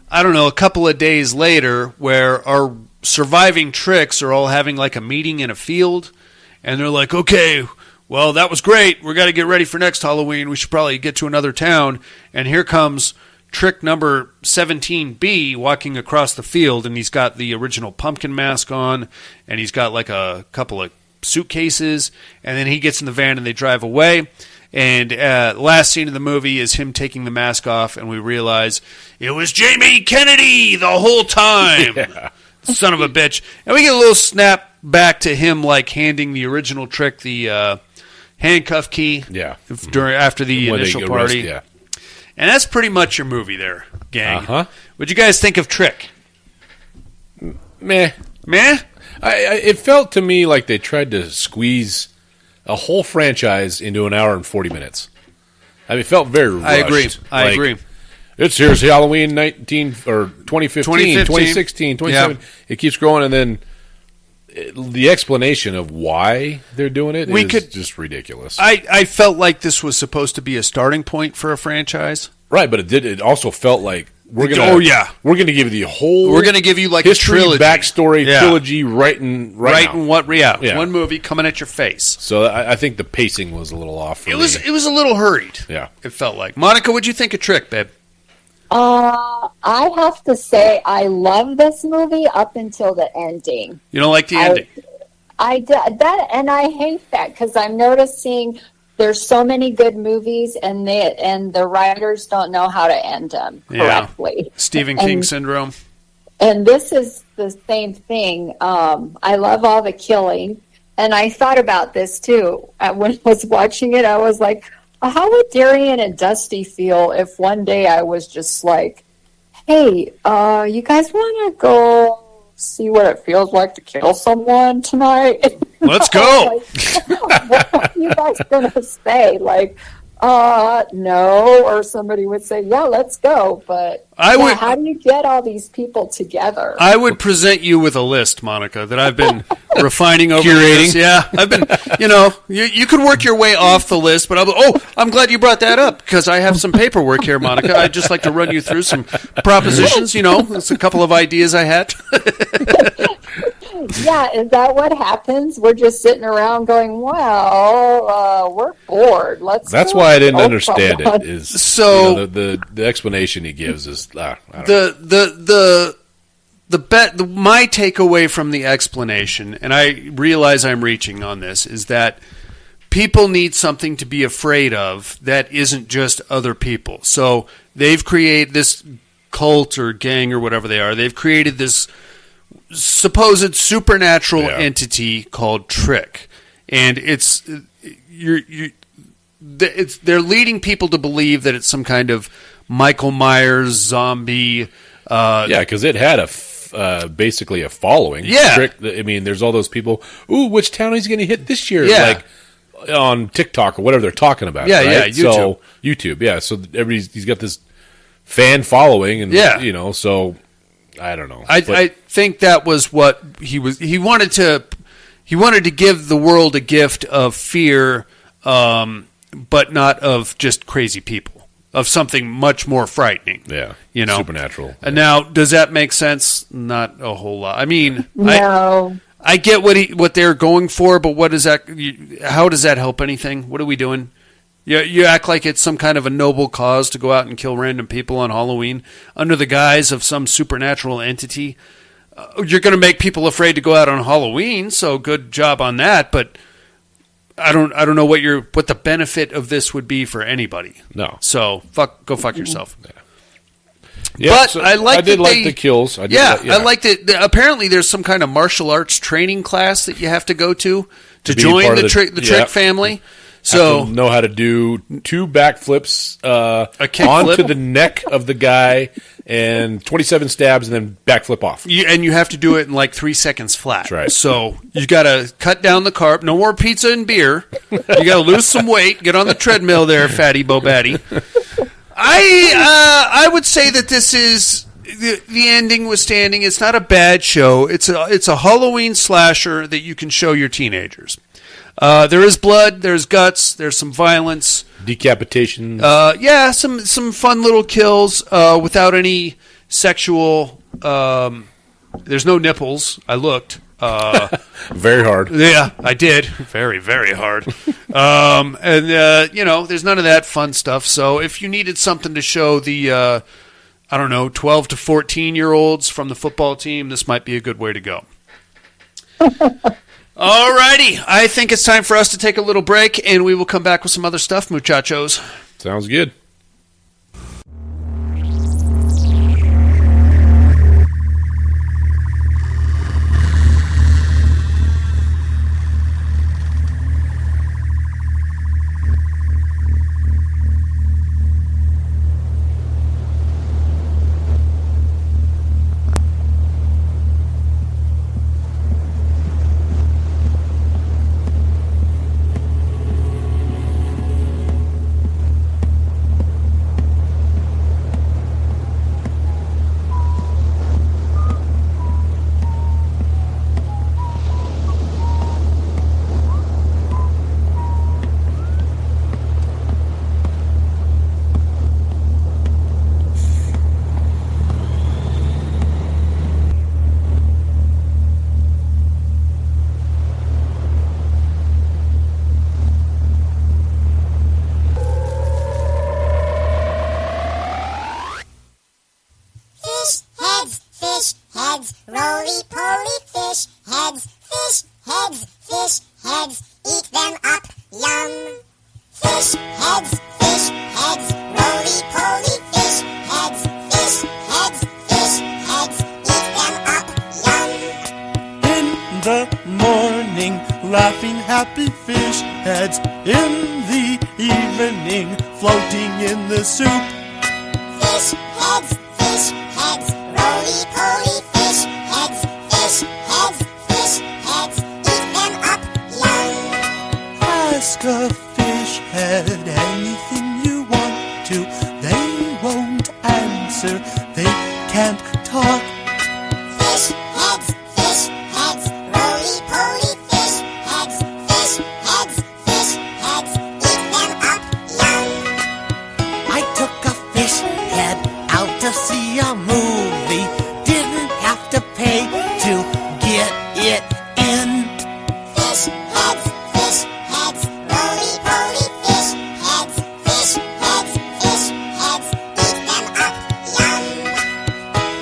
I don't know, a couple of days later where our surviving tricks are all having like a meeting in a field. And they're like, okay, well, that was great. We got to get ready for next Halloween. We should probably get to another town. And here comes trick number 17B walking across the field, and he's got the original pumpkin mask on, and he's got like a couple of suitcases, and then he gets in the van and they drive away. And last scene of the movie is him taking the mask off, and we realize it was Jamie Kennedy the whole time. Yeah. Son of a bitch. And we get a little snap back to him like handing the original trick the handcuff key after the initial party. Yeah. And that's pretty much your movie there, gang. Uh-huh. What'd you guys think of Trick? Meh. It felt to me like they tried to squeeze a whole franchise into an hour and 40 minutes. I mean, it felt very rushed. I agree. Here's Halloween 2015, 2016, 2017. Yeah. It keeps growing, and then the explanation of why they're doing it is just ridiculous. I felt like this was supposed to be a starting point for a franchise. Right, but it also felt like we're gonna give you the whole. We're gonna give you like history, a trilogy, backstory, trilogy, right in one movie coming at your face. So I think the pacing was a little off. It was a little hurried. Yeah, it felt like. Monica, what'd you think of Trick, babe? I have to say I love this movie up until the ending. You don't like the ending? I that, and I hate that because I'm noticing there's so many good movies, and the writers don't know how to end them correctly. Stephen King syndrome. And this is the same thing. I love all the killing, and I thought about this too when I was watching it. I was like, how would Darian and Dusty feel if one day I was just like, hey, you guys want to go see what it feels like to kill someone tonight? Let's go. What are you guys going to say? Like, no, or somebody would say, yeah, let's go. But how do you get all these people together? I would present you with a list, Monica, that I've been refining over curating. Yeah, I've been, you could work your way off the list, but I'm glad you brought that up because I have some paperwork here, Monica. I'd just like to run you through some propositions. It's a couple of ideas I had. Yeah, is that what happens? We're just sitting around going, well, we're bored. That's why I didn't understand it. Is so the explanation he gives is my takeaway from the explanation, and I realize I'm reaching on this, is that people need something to be afraid of that isn't just other people. So they've created this cult or gang or whatever they are. They've created this supposed supernatural entity called Trick, and they're leading people to believe that it's some kind of Michael Myers zombie. Because it had basically a following. Yeah, Trick, I mean, there's all those people. Ooh, which town is he going to hit this year? Yeah. Like on TikTok or whatever they're talking about. Yeah, right? YouTube. So YouTube. Yeah, so he's got this fan following, and so. I don't know. I think that was what he was. He wanted to give the world a gift of fear, but not of just crazy people, of something much more frightening. Yeah, supernatural. And now, does that make sense? Not a whole lot. I mean, no. I get what they're going for, but what is that? How does that help anything? What are we doing? You act like it's some kind of a noble cause to go out and kill random people on Halloween under the guise of some supernatural entity. You're going to make people afraid to go out on Halloween, so good job on that. But I don't know what the benefit of this would be for anybody. No. So go fuck yourself. Yeah. Yeah, but so I did like the kills. I liked it. Apparently, there's some kind of martial arts training class that you have to go to join the Trick family. So have to know how to do 2 backflips onto the neck of the guy and 27 stabs and then backflip off. And you have to do it in like 3 seconds flat. That's right. So you got to cut down the carb. No more pizza and beer. You got to lose some weight. Get on the treadmill there, fatty Bobatty. I would say that this is the ending was standing. It's not a bad show. It's a Halloween slasher that you can show your teenagers. There is blood. There's guts. There's some violence. Decapitation. Some fun little kills without any sexual. There's no nipples. I looked. Very hard. Yeah, I did. Very, very hard. There's none of that fun stuff. So if you needed something to show the, 12 to 14-year-olds from the football team, this might be a good way to go. Alrighty. I think it's time for us to take a little break, and we will come back with some other stuff, muchachos. Sounds good. roly-poly fish heads, eat them up, yum. Fish heads, roly-poly fish heads, eat them up, yum. In the morning, laughing happy fish heads, in the evening, floating in the soup. Fish heads, roly-poly fish heads, eat them up, yum. Ask a fish head anything you want to, they won't answer, they can't talk. Fish heads, roly-poly fish heads, eat them up, yum. I took a fish head out to see a movie, didn't have to pay to get it in. Fish heads, roly-poly fish heads, eat them up, yum.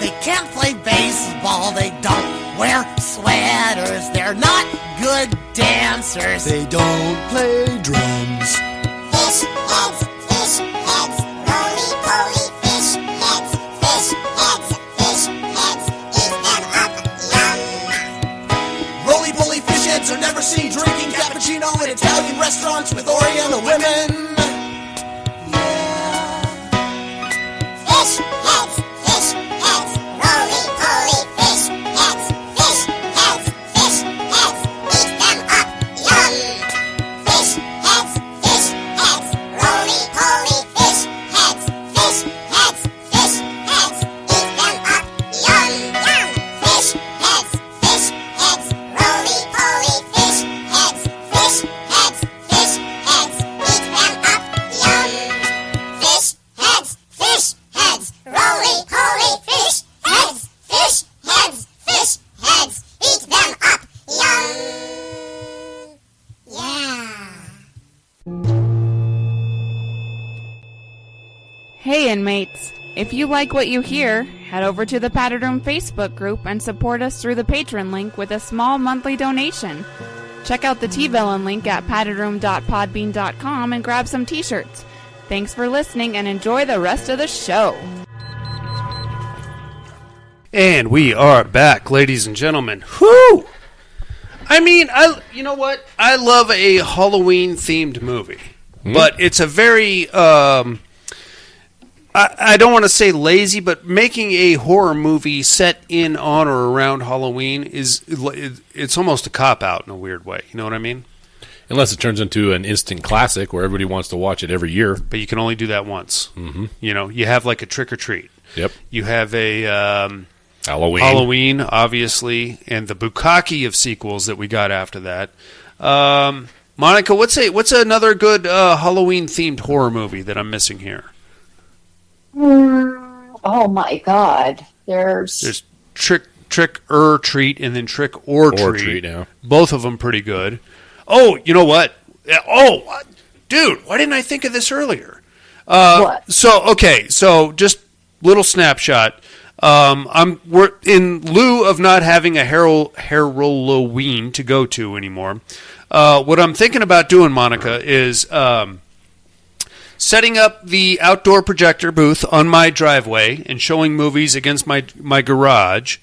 They can't play baseball, they don't wear sweaters, they're not good dancers, they don't play drums. Fish heads, roly-poly fish heads, eat them up, yum. Roly-poly fish heads are never seen drinking cappuccino in Italian restaurants with Oriental women. Fish heads, roly-poly fish heads, eat them up, yum. Fish heads, roly-poly fish heads, eat them up, yum, yum. Fish heads, roly-poly fish heads, Hey inmates, if you like what you hear, head over to the Padded Room Facebook group and support us through the Patreon link with a small monthly donation. Check out the T-Villain link at paddedroom.podbean.com and grab some t-shirts. Thanks for listening and enjoy the rest of the show. And we are back, ladies and gentlemen. Whoo! I mean, you know what? I love a Halloween-themed movie. But it's a very, I don't want to say lazy, but making a horror movie set in, on, or around Halloween it's almost a cop-out in a weird way. You know what I mean? Unless it turns into an instant classic where everybody wants to watch it every year. But you can only do that once. Mm-hmm. You know, you have like a Trick or Treat. Yep. You have a Halloween, obviously, and the bukkake of sequels that we got after that. Monica, what's another good Halloween-themed horror movie that I'm missing here? Oh my God! There's Trick or Treat and then Trick or Treat. Yeah. Both of them pretty good. Oh, you know what? Oh, dude, why didn't I think of this earlier? What? So just little snapshot. We're in lieu of not having a Halloween to go to anymore. What I'm thinking about doing, Monica, is setting up the outdoor projector booth on my driveway and showing movies against my garage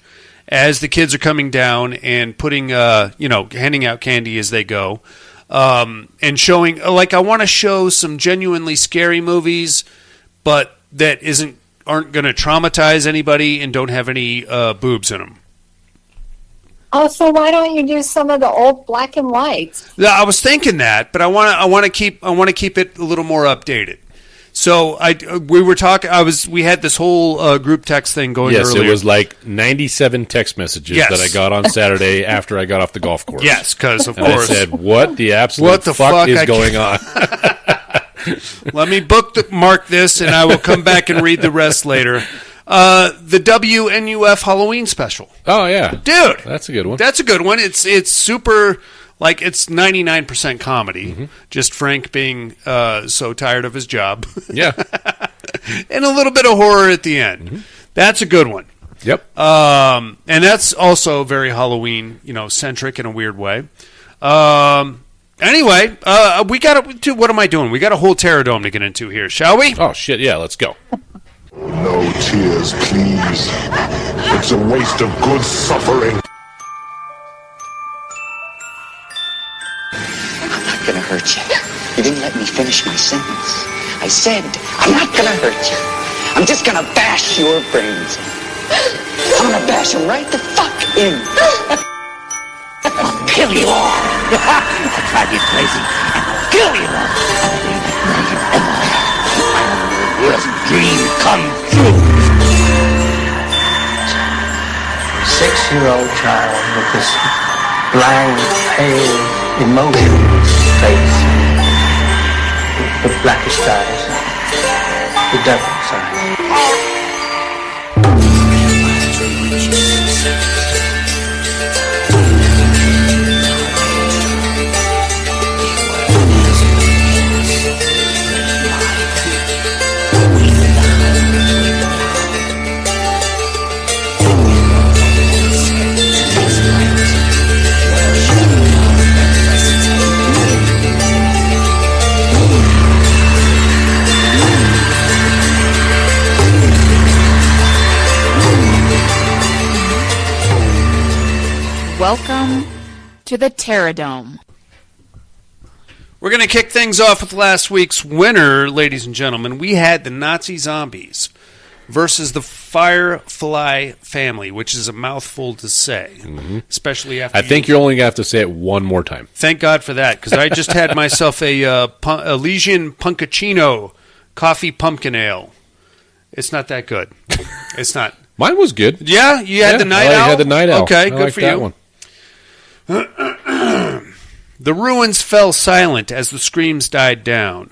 as the kids are coming down and putting, handing out candy as they go, and showing, I want to show some genuinely scary movies, but that aren't going to traumatize anybody and don't have any boobs in them. Oh, so why don't you do some of the old black and whites? Yeah, I was thinking that, but I want to keep it a little more updated. So we had this whole group text thing going earlier. Yes, it was like 97 text messages that I got on Saturday after I got off the golf course. Yes, because of course. I said, what the absolute fuck is going on? Let me bookmark this, and I will come back and read the rest later. The WNUF Halloween special. Oh, yeah. Dude. That's a good one. That's a good one. It's super, it's 99% comedy. Mm-hmm. Just Frank being so tired of his job. Yeah. And a little bit of horror at the end. Mm-hmm. That's a good one. Yep. And that's also very Halloween, centric in a weird way. Anyway, we got to, what am I doing? We got a whole Terradome to get into here, shall we? Oh, shit, yeah, let's go. No tears, please. It's a waste of good suffering. I'm not gonna hurt you. You didn't let me finish my sentence. I said, I'm not gonna hurt you. I'm just gonna bash your brains. I'm gonna bash them right the fuck in. I'll kill you all. I'll drive you crazy and I'll kill you all. Worst dream come true. 6-year-old child with this blank, pale, emotionless face, the blackest eyes, the devil's eyes. Welcome to the Terradome. We're going to kick things off with last week's winner, ladies and gentlemen. We had the Nazi zombies versus the Firefly family, which is a mouthful to say, especially after. I think you're only going to have to say it one more time. Thank God for that, because I just had myself a Elysian Punkacino coffee pumpkin ale. It's not that good. It's not. Mine was good. Yeah, you had the night owl. I had the night owl. Okay, good for you. One. The ruins fell silent as the screams died down.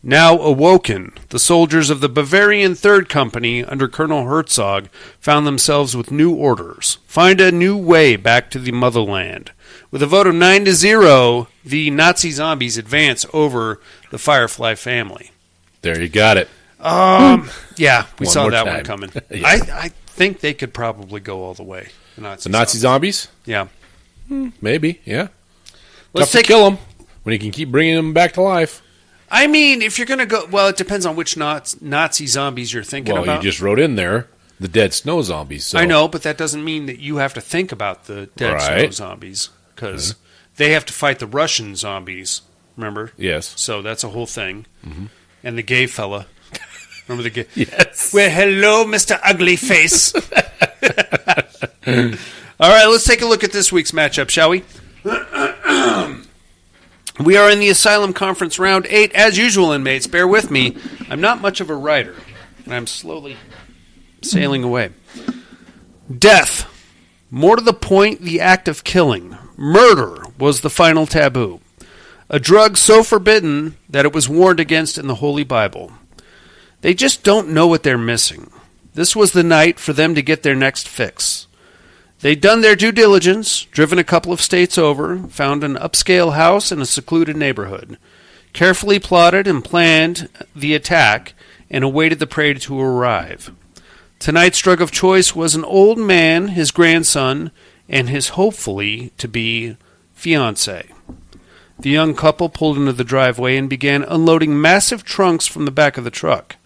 Now awoken, the soldiers of the Bavarian Third Company under Colonel Herzog found themselves with new orders. Find a new way back to the motherland. With a vote of 9-0, the Nazi zombies advance over the Firefly family. There, you got it. Yeah, we saw that one coming. Yeah. I think they could probably go all the way. The Nazi zombies? Yeah. Maybe, yeah. Let's Tough to kill them when you can keep bringing them back to life. I mean, if you're going to go... Well, it depends on which Nazi zombies you're thinking about. Well, you just wrote in there the dead snow zombies. So. I know, but that doesn't mean that you have to think about the dead snow zombies. Because they have to fight the Russian zombies, remember? Yes. So that's a whole thing. Mm-hmm. And the gay fella. Remember the gay... Yes. Well, hello, Mr. Ugly Face. All right, let's take a look at this week's matchup, shall we? We are in the Asylum Conference Round 8. As usual, inmates, bear with me. I'm not much of a writer, and I'm slowly sailing away. Death. More to the point, the act of killing. Murder was the final taboo. A drug so forbidden that it was warned against in the Holy Bible. They just don't know what they're missing. This was the night for them to get their next fix. They'd done their due diligence, driven a couple of states over, found an upscale house in a secluded neighborhood, carefully plotted and planned the attack, and awaited the prey to arrive. Tonight's drug of choice was an old man, his grandson, and his hopefully-to-be fiancé. The young couple pulled into the driveway and began unloading massive trunks from the back of the truck,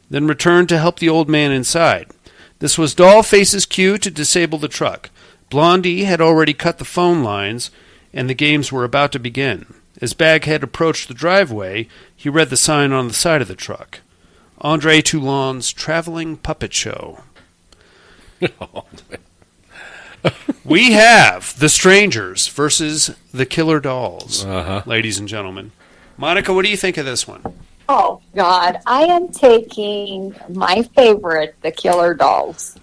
then returned to help the old man inside. This was Dollface's cue to disable the truck. Blondie had already cut the phone lines, and the games were about to begin. As Baghead approached the driveway, he read the sign on the side of the truck. Andre Toulon's Traveling Puppet Show. We have The Strangers versus The Killer Dolls, ladies and gentlemen. Monica, what do you think of this one? Oh, God. I am taking my favorite, The Killer Dolls.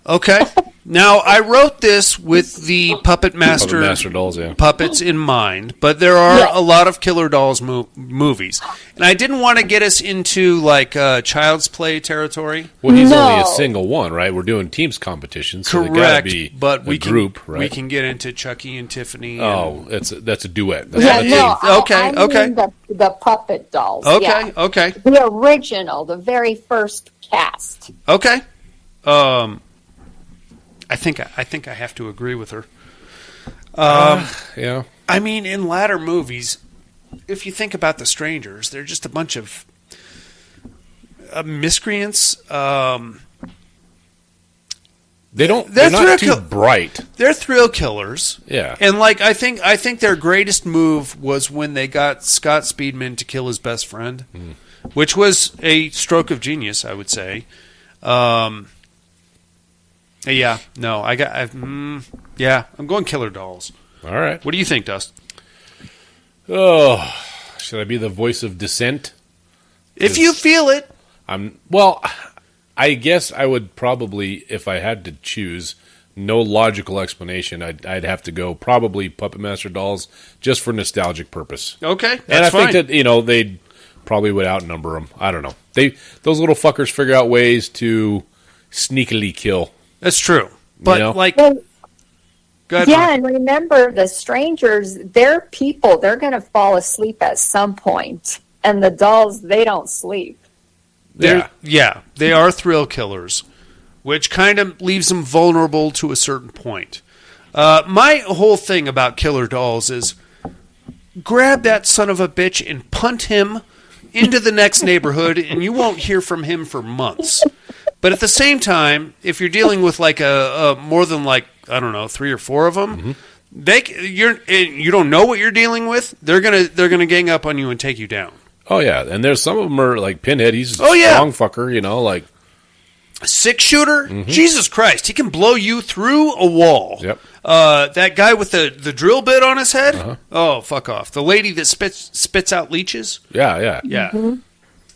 Okay. Now, I wrote this with the Puppet Master dolls, yeah. puppets in mind, but there are a lot of Killer Dolls movies. And I didn't want to get us into, like, Child's Play territory. Well, he's only a single one, right? We're doing teams competitions, so correct, be but we group, can, right? We can get into Chucky and Tiffany. That's a duet. I okay. mean the Puppet Dolls. Okay, okay. The original, the very first cast. Okay. I think I have to agree with her. Yeah. I mean, in latter movies, if you think about The Strangers, they're just a bunch of miscreants. They're not too bright. They're thrill killers. Yeah. And like I think their greatest move was when they got Scott Speedman to kill his best friend, which was a stroke of genius, I would say. Yeah, no, I'm going Killer Dolls. All right. What do you think, Dust? Oh, should I be the voice of dissent? If you feel it. I guess I would probably, if I had to choose, no logical explanation, I'd have to go probably Puppet Master Dolls just for nostalgic purpose. Okay, and I think that they probably would outnumber them. I don't know. Those little fuckers figure out ways to sneakily kill. That's true. But, go ahead, and remember, the strangers, they're people. They're going to fall asleep at some point. And the dolls, they don't sleep. They are thrill killers, which kind of leaves them vulnerable to a certain point. My whole thing about Killer Dolls is grab that son of a bitch and punt him into the next neighborhood, and you won't hear from him for months. But at the same time, if you're dealing with like a more than 3 or 4 of them, you don't know what you're dealing with. They're gonna gang up on you and take you down. Oh yeah, and there's some of them are like Pinhead. He's a strong fucker, like 6-shooter. Mm-hmm. Jesus Christ, he can blow you through a wall. Yep. That guy with the drill bit on his head. Oh, fuck off. The lady that spits out leeches. Yeah. Mm-hmm.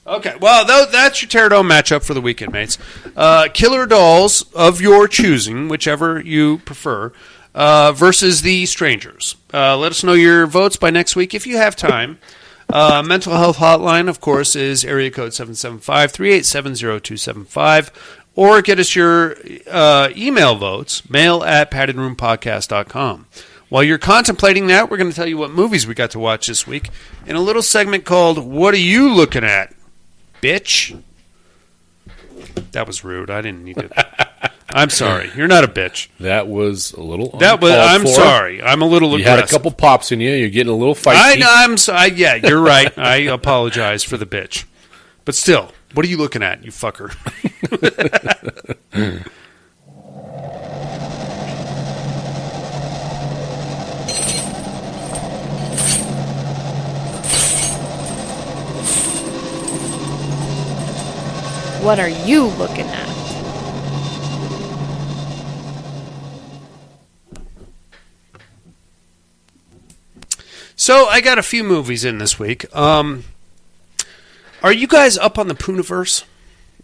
Okay, well, that's your Pterodome matchup for the weekend, mates. Killer Dolls of your choosing, whichever you prefer, versus The Strangers. Let us know your votes by next week if you have time. Mental health hotline, of course, is area code 775-387-0275, or get us your email votes, mail@paddedroompodcast.com. While you're contemplating that, we're going to tell you what movies we got to watch this week in a little segment called What Are You Looking At, Bitch? That was rude. I didn't need to. I'm sorry. You're not a bitch. That was a little. I'm sorry. I'm a little aggressive. You had a couple pops in you. You're getting a little feisty. I'm sorry. Yeah, you're right. I apologize for the bitch. But still, what are you looking at, you fucker? What are you looking at? So I got a few movies in this week. Are you guys up on the poo-niverse?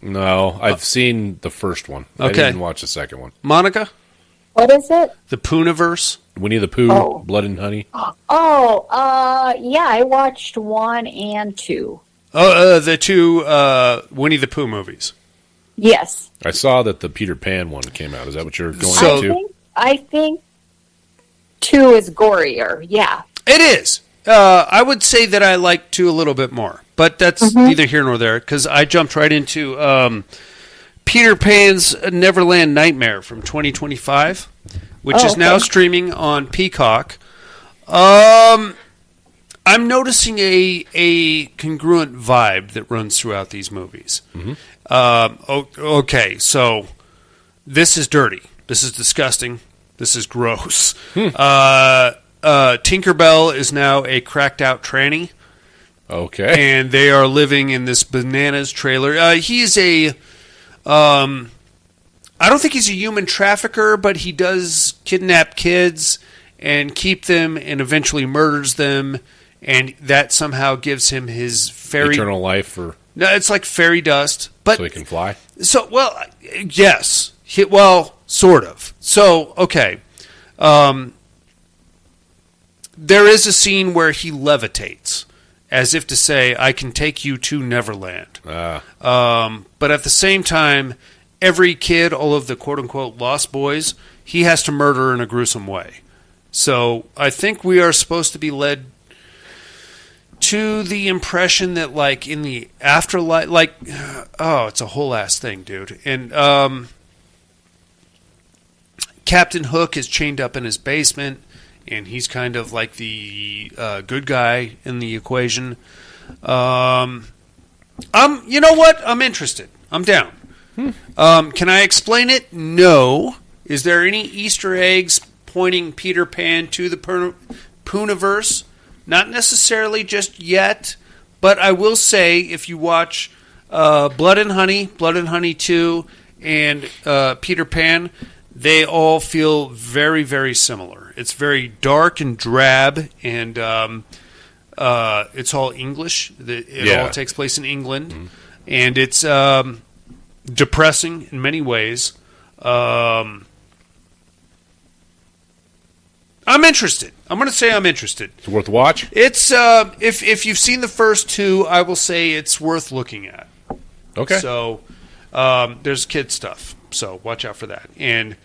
No, I've seen the first one. Okay. I didn't watch the second one. Monica? What is it? The poo-niverse? Winnie the Pooh, Blood and Honey. Yeah, I watched 1 and 2. The two Winnie the Pooh movies. Yes. I saw that the Peter Pan one came out. Is that what you're going into? I think 2 is gorier. Yeah. It is. I would say that I like 2 a little bit more, but that's neither here nor there because I jumped right into Peter Pan's Neverland Nightmare from 2025, which is now streaming on Peacock. I'm noticing a congruent vibe that runs throughout these movies. Okay, so this is dirty. This is disgusting. This is gross. Tinkerbell is now a cracked-out tranny. Okay. And they are living in this bananas trailer. He's a... I don't think he's a human trafficker, but he does kidnap kids and keep them and eventually murders them. And that somehow gives him his fairy... Eternal life or... No, it's like fairy dust. But, so he can fly? So, well, yes. Sort of. So, okay. There is a scene where he levitates, as if to say, I can take you to Neverland. But at the same time, every kid, all of the quote-unquote lost boys, he has to murder in a gruesome way. So I think we are supposed to be led to the impression that, like, in the afterlife, like, it's a whole ass thing, dude. And Captain Hook is chained up in his basement, and he's kind of like the good guy in the equation. You know what? I'm interested. I'm down. Can I explain it? No. Is there any Easter eggs pointing Peter Pan to the poo-niverse? Not necessarily just yet, but I will say if you watch Blood and Honey 2, and Peter Pan, they all feel very, very similar. It's very dark and drab, and it's all English. It all takes place in England, and it's depressing in many ways. I'm interested. I'm going to say I'm interested. It's worth a watch? It's if you've seen the first 2, I will say it's worth looking at. Okay. So there's kid stuff, so watch out for that, and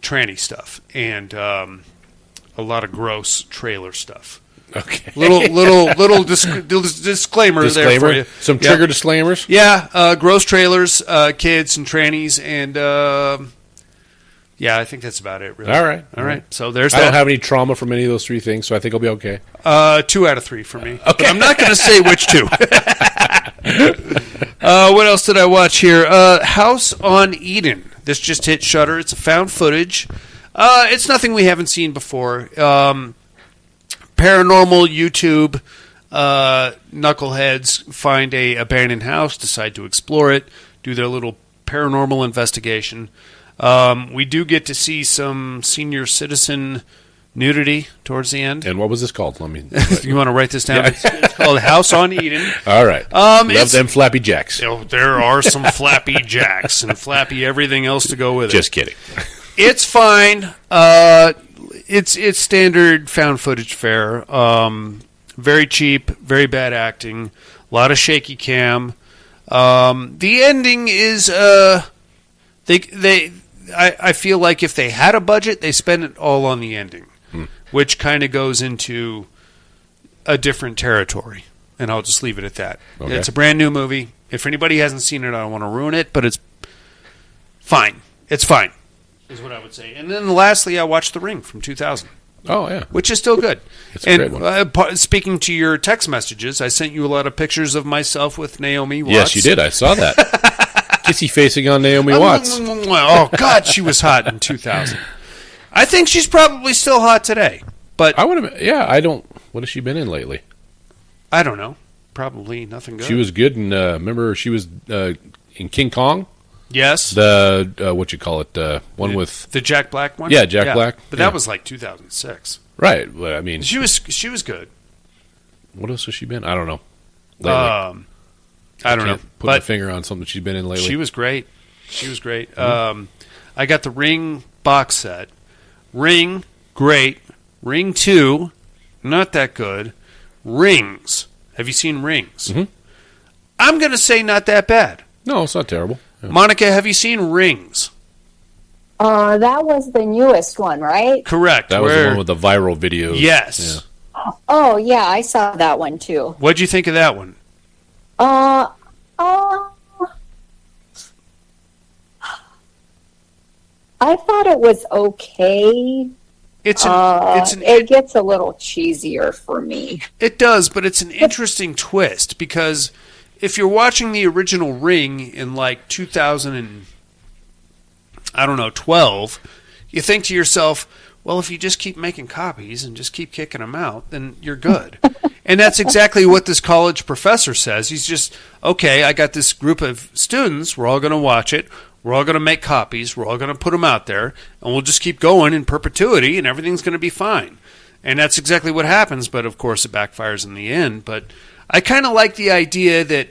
tranny stuff, and a lot of gross trailer stuff. Okay. Little disclaimer there for you. Some trigger disclaimers. Yeah, gross trailers, kids and trannies, and. Yeah, I think that's about it, really. All right. So there's I don't have any trauma from any of those 3 things, so I think I'll be okay. 2 out of 3 for me. Okay. But I'm not going to say which 2. What else did I watch here? House on Eden. This just hit Shudder. It's a found footage. It's nothing we haven't seen before. Paranormal YouTube knuckleheads find a abandoned house, decide to explore it, do their little paranormal investigation. We do get to see some senior citizen nudity towards the end. And what was this called? Let me. You want to write this down? Yeah. It's called House on Eden. All right. Love them flappy jacks. There are some flappy jacks and flappy everything else to go with it. Just kidding. It's fine. It's standard found footage fare. Very cheap, very bad acting, a lot of shaky cam. The ending is I feel like if they had a budget, they spent it all on the ending, which kind of goes into a different territory. And I'll just leave it at that. Okay. It's a brand new movie. If anybody hasn't seen it, I don't want to ruin it, but it's fine. It's fine, is what I would say. And then lastly, I watched The Ring from 2000. Oh, yeah. Which is still good. It's a great one. Speaking to your text messages, I sent you a lot of pictures of myself with Naomi Watts. Yes, you did. I saw that. Kissy facing on Naomi Watts. Oh, God, she was hot in 2000. I think she's probably still hot today. But I would have. Yeah, I don't. What has she been in lately? I don't know. Probably nothing good. She was good, and remember she was in King Kong. Yes. The what you call it? One with the Jack Black one. Yeah, Jack Black. But that was like 2006. Right. But I mean, she was good. What else has she been? I don't know. Lately. I don't know. Put my finger on something she's been in lately. She was great. Mm-hmm. I got the Ring box set. Ring, great. Ring 2, not that good. Rings. Have you seen Rings? Mm-hmm. I'm going to say not that bad. No, it's not terrible. Yeah. Monica, have you seen Rings? That was the newest one, right? Correct. That was the one with the viral videos. Yes. Yeah. Oh, yeah, I saw that one too. What'd you think of that one? I thought it was okay. It gets a little cheesier for me. It does, but it's an interesting twist because if you're watching the original Ring in like 2012, you think to yourself, well, if you just keep making copies and just keep kicking them out, then you're good. And that's exactly what this college professor says. He's just, okay, I got this group of students. We're all going to watch it. We're all going to make copies. We're all going to put them out there. And we'll just keep going in perpetuity, and everything's going to be fine. And that's exactly what happens. But, of course, it backfires in the end. But I kind of like the idea that,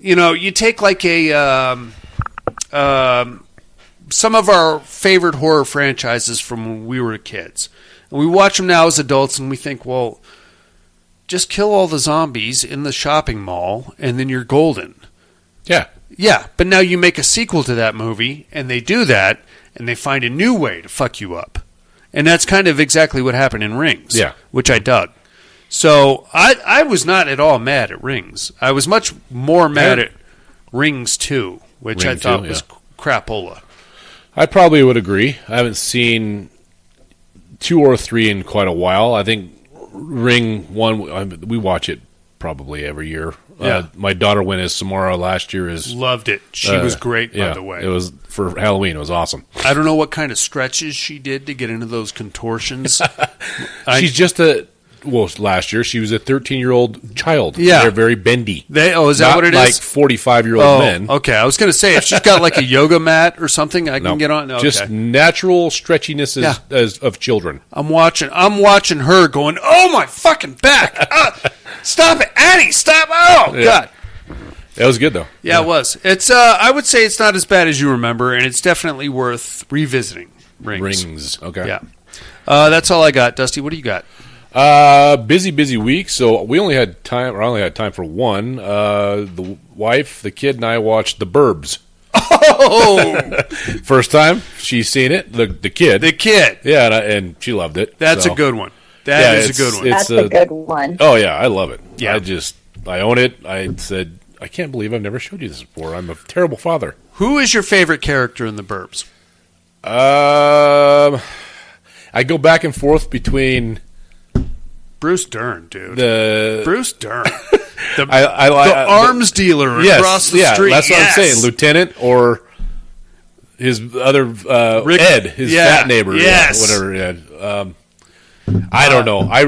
you know, you take like some of our favorite horror franchises from when we were kids. And we watch them now as adults, and we think, well, just kill all the zombies in the shopping mall, and then you're golden. Yeah. Yeah, but now you make a sequel to that movie, and they do that, and they find a new way to fuck you up. And that's kind of exactly what happened in Rings, which I dug. So I was not at all mad at Rings. I was much more mad at Rings 2, which I thought was crapola. I probably would agree. I haven't seen 2 or 3 in quite a while. I think Ring 1, we watch it probably every year. Yeah. My daughter went as Samara last year. Loved it. She was great, by the way. It was for Halloween. It was awesome. I don't know what kind of stretches she did to get into those contortions. She's just last year she was a 13-year-old child. Yeah. They're very bendy. Is that what it is? is? Like 45-year-old men. Okay. I was going to say, if she's got like a yoga mat or something, I can get on. No, just natural stretchiness as of children. I'm watching her going, oh my fucking back. Stop it, Addie, stop. Oh, God. That was good, though. Yeah, it was. It's. I would say it's not as bad as you remember, and it's definitely worth revisiting. Rings. Okay. Yeah. That's all I got. Dusty, what do you got? Busy week. So we only had time. Or I only had time for one. The wife, the kid, and I watched The Burbs. Oh, first time she's seen it. The kid. Yeah, and she loved it. That's a good one. That is a good one. That's a good one. Oh yeah, I love it. Yeah. I own it. I said, I can't believe I've never showed you this before. I'm a terrible father. Who is your favorite character in The Burbs? I go back and forth between Bruce Dern, dude. Bruce Dern. The arms dealer across the street. That's what I'm saying. Lieutenant or his other Ed, his fat neighbor. Yes. Whatever. Yeah. I don't know. I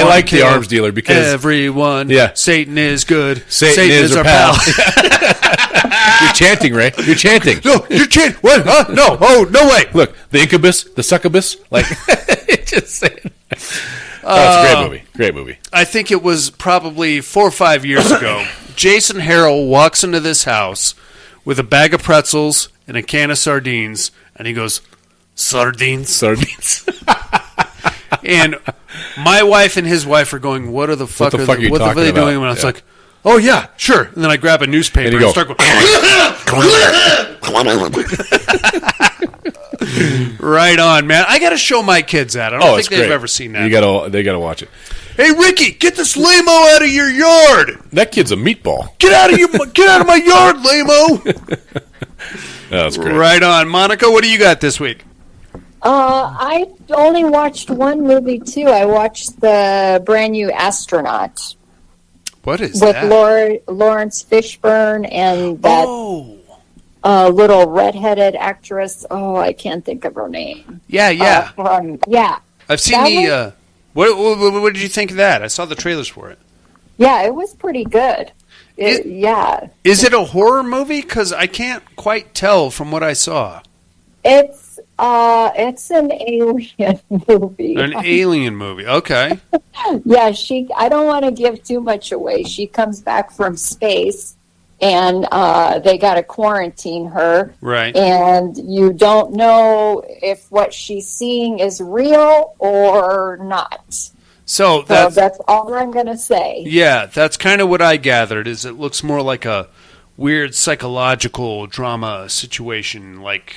like the arms dealer because everyone. Yeah. Satan is good. Satan is our pal. You're chanting, Ray. You're chanting. No, you're chanting. What? Huh? No. Oh, no way. Look, the incubus, the succubus. Like, just saying. It's a great movie. I think it was probably 4 or 5 years ago. Jason Harrell walks into this house with a bag of pretzels and a can of sardines, and he goes, "Sardines." And my wife and his wife are going, what the fuck are they doing? And I was like, oh, yeah, sure. And then I grab a newspaper and start going, right on, man. I got to show my kids that. I don't think they've ever seen that. They got to watch it. Hey, Ricky, get this lame-o out of your yard. That kid's a meatball. Get out of my yard, lame-o. That's great. Right on. Monica, what do you got this week? I only watched one movie, too. I watched the brand new Astronaut. What is with that? Lawrence Fishburne and that little redheaded actress. Oh, I can't think of her name. Yeah. Yeah. I've seen the... What did you think of that? I saw the trailers for it. Yeah, it was pretty good. Yeah. Is it a horror movie? Because I can't quite tell from what I saw. It's an alien movie. An alien movie. Okay. Yeah, I don't want to give too much away. She comes back from space, and they got to quarantine her. Right. And you don't know if what she's seeing is real or not. So that's all I'm going to say. Yeah, that's kind of what I gathered, is it looks more like a weird psychological drama situation, like,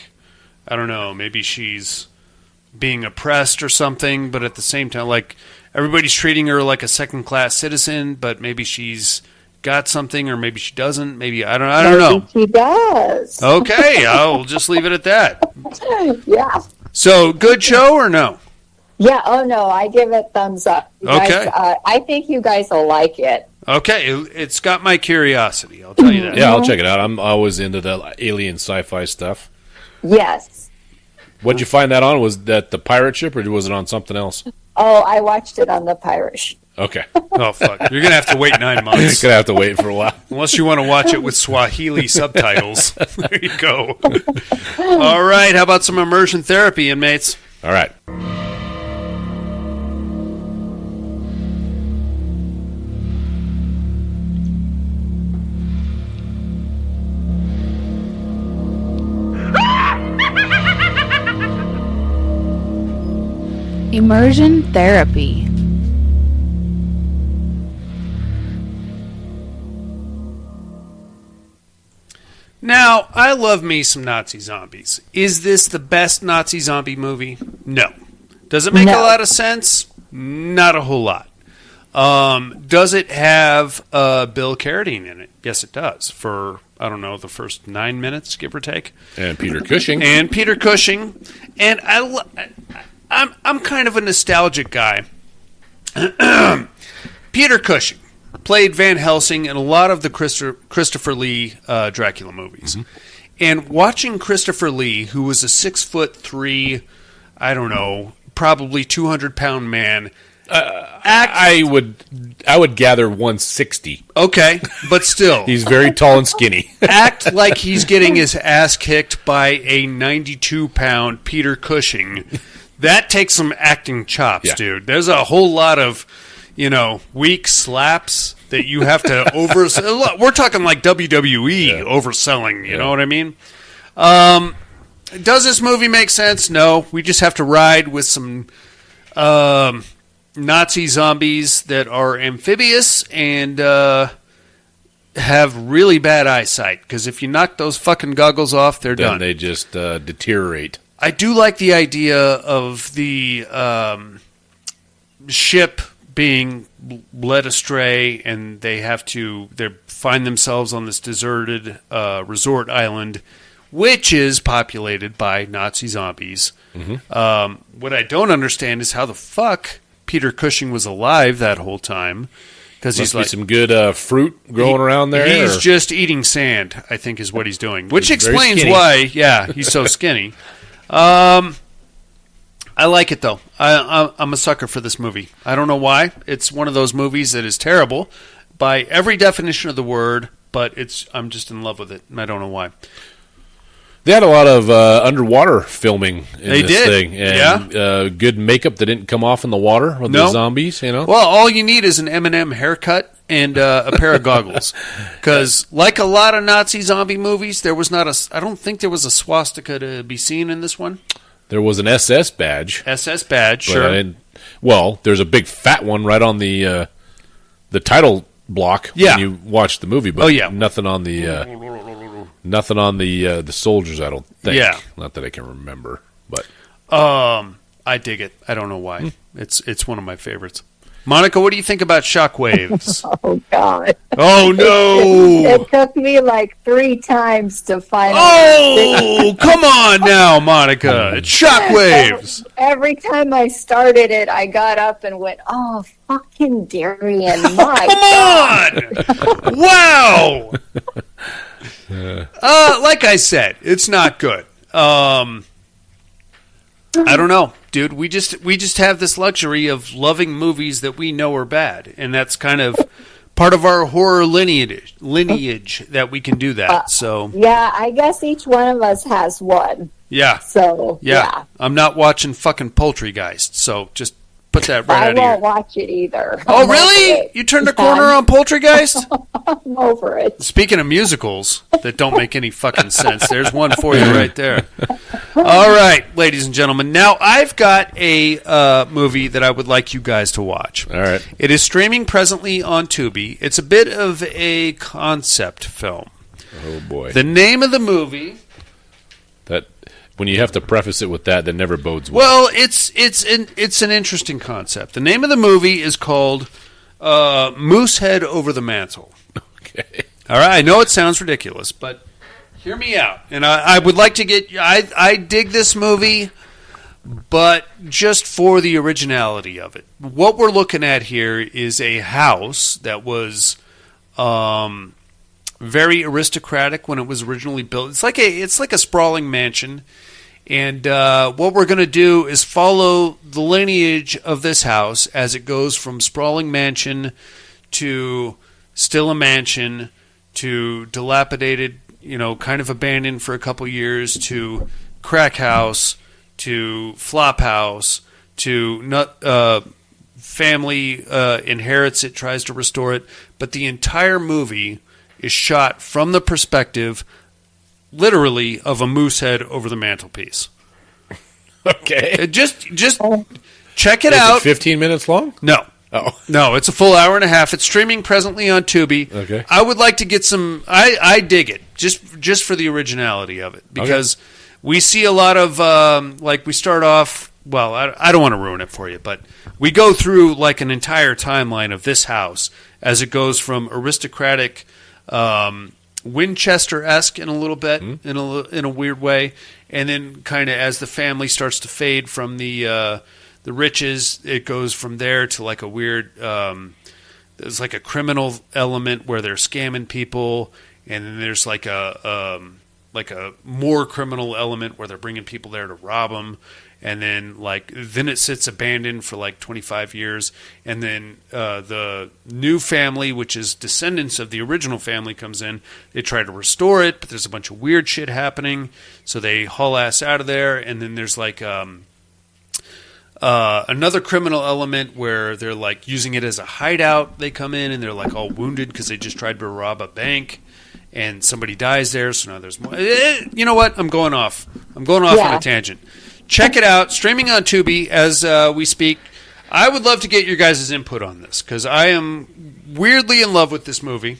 I don't know, maybe she's being oppressed or something, but at the same time, like, everybody's treating her like a second-class citizen, but maybe she's got something, or maybe she doesn't. Maybe, I don't know. She does. Okay, I'll just leave it at that. Yeah. So, good show or no? Yeah, oh no, I give it thumbs up. Okay. I think you guys will like it. Okay, it's got my curiosity, I'll tell you that. Yeah, I'll check it out. I'm always into the alien sci-fi stuff. Yes. What'd you find that on? Was that the pirate ship, or was it on something else? Oh, I watched it on the pirate ship. Okay. Oh, fuck. You're going to have to wait 9 months. You're going to have to wait for a while. Unless you want to watch it with Swahili subtitles. There you go. All right, how about some immersion therapy, inmates? All right. Immersion therapy. Now, I love me some Nazi zombies. Is this the best Nazi zombie movie? No. Does it make a lot of sense? Not a whole lot. Does it have Bill Carradine in it? Yes, it does. For, I don't know, the first 9 minutes, give or take. And Peter Cushing. And I'm kind of a nostalgic guy. Peter Cushing played Van Helsing in a lot of the Christopher Lee Dracula movies. Mm-hmm. And watching Christopher Lee, who was a 6'3", I don't know, probably 200-pound man, I would gather 160. Okay, but still. He's very tall and skinny. Act like he's getting his ass kicked by a 92-pound Peter Cushing. That takes some acting chops, dude. There's a whole lot of, weak slaps that you have to oversell. We're talking like WWE overselling, you know what I mean? Does this movie make sense? No. We just have to ride with some Nazi zombies that are amphibious and have really bad eyesight. Because if you knock those fucking goggles off, they're done. Then they just deteriorate. I do like the idea of the ship being led astray, and they find themselves on this deserted resort island, which is populated by Nazi zombies. Mm-hmm. What I don't understand is how the fuck Peter Cushing was alive that whole time. Because he's like some good fruit growing around there. He's just eating sand, I think, is what he's doing, which explains why. Yeah, he's so skinny. I like it though. I'm a sucker for this movie. I don't know why. It's one of those movies that is terrible by every definition of the word, but I'm just in love with it, and I don't know why. They had a lot of underwater filming in this thing. And, good makeup that didn't come off in the water with the zombies, Well, all you need is an M&M haircut and a pair of goggles. Because like a lot of Nazi zombie movies, I don't think there was a swastika to be seen in this one. There was an SS badge. SS badge, sure. There's a big fat one right on the title block when you watch the movie, but nothing on the soldiers, I don't think. Yeah. Not that I can remember, but I dig it. I don't know why. It's one of my favorites. Monica, what do you think about Shockwaves? Oh, God. Oh, no. It took me like 3 times to find out. Oh, come on now, Monica. It's Shockwaves. Every time I started it, I got up and went, oh, fucking Darian, my Come on. Wow. Like I said, it's not good. I don't know, dude. We just have this luxury of loving movies that we know are bad, and that's kind of part of our horror lineage that we can do that. So yeah, I guess each one of us has one. Yeah. So yeah. I'm not watching fucking Poultrygeist, so just put that right out of here. I won't watch it either. Oh, really? You turned a corner on Poultrygeist? I'm over it. Speaking of musicals that don't make any fucking sense, there's one for you right there. All right, ladies and gentlemen. Now I've got a movie that I would like you guys to watch. All right. It is streaming presently on Tubi. It's a bit of a concept film. Oh, boy. The name of the movie... That... When you have to preface it with that never bodes well. Well, it's an interesting concept. The name of the movie is called Moosehead Over the Mantle. Okay. All right, I know it sounds ridiculous, but hear me out. And I would like to get... I dig this movie, but just for the originality of it. What we're looking at here is a house that was... very aristocratic when it was originally built. It's like a sprawling mansion, and what we're going to do is follow the lineage of this house as it goes from sprawling mansion to still a mansion to dilapidated, kind of abandoned for a couple years, to crack house to flop house to family inherits it, tries to restore it, but the entire movie is shot from the perspective, literally, of a moose head over the mantelpiece. Okay. Just check it out. Is it 15 minutes long? No. Oh. No, it's a full hour and a half. It's streaming presently on Tubi. Okay. I would like to get some... I dig it, just for the originality of it. Because we see a lot of... we start off... Well, I don't want to ruin it for you, but we go through like an entire timeline of this house as it goes from aristocratic... Winchester-esque in a little bit, in a weird way, and then kind of as the family starts to fade from the riches, it goes from there to like a weird. There's like a criminal element where they're scamming people, and then there's like a more criminal element where they're bringing people there to rob them. And then it sits abandoned for like 25 years. And then the new family, which is descendants of the original family, comes in. They try to restore it, but there's a bunch of weird shit happening. So they haul ass out of there. And then there's like another criminal element where they're like using it as a hideout. They come in and they're like all wounded because they just tried to rob a bank. And somebody dies there. So now there's more. You know what? I'm going off on a tangent. Check it out. Streaming on Tubi as we speak. I would love to get your guys' input on this because I am weirdly in love with this movie.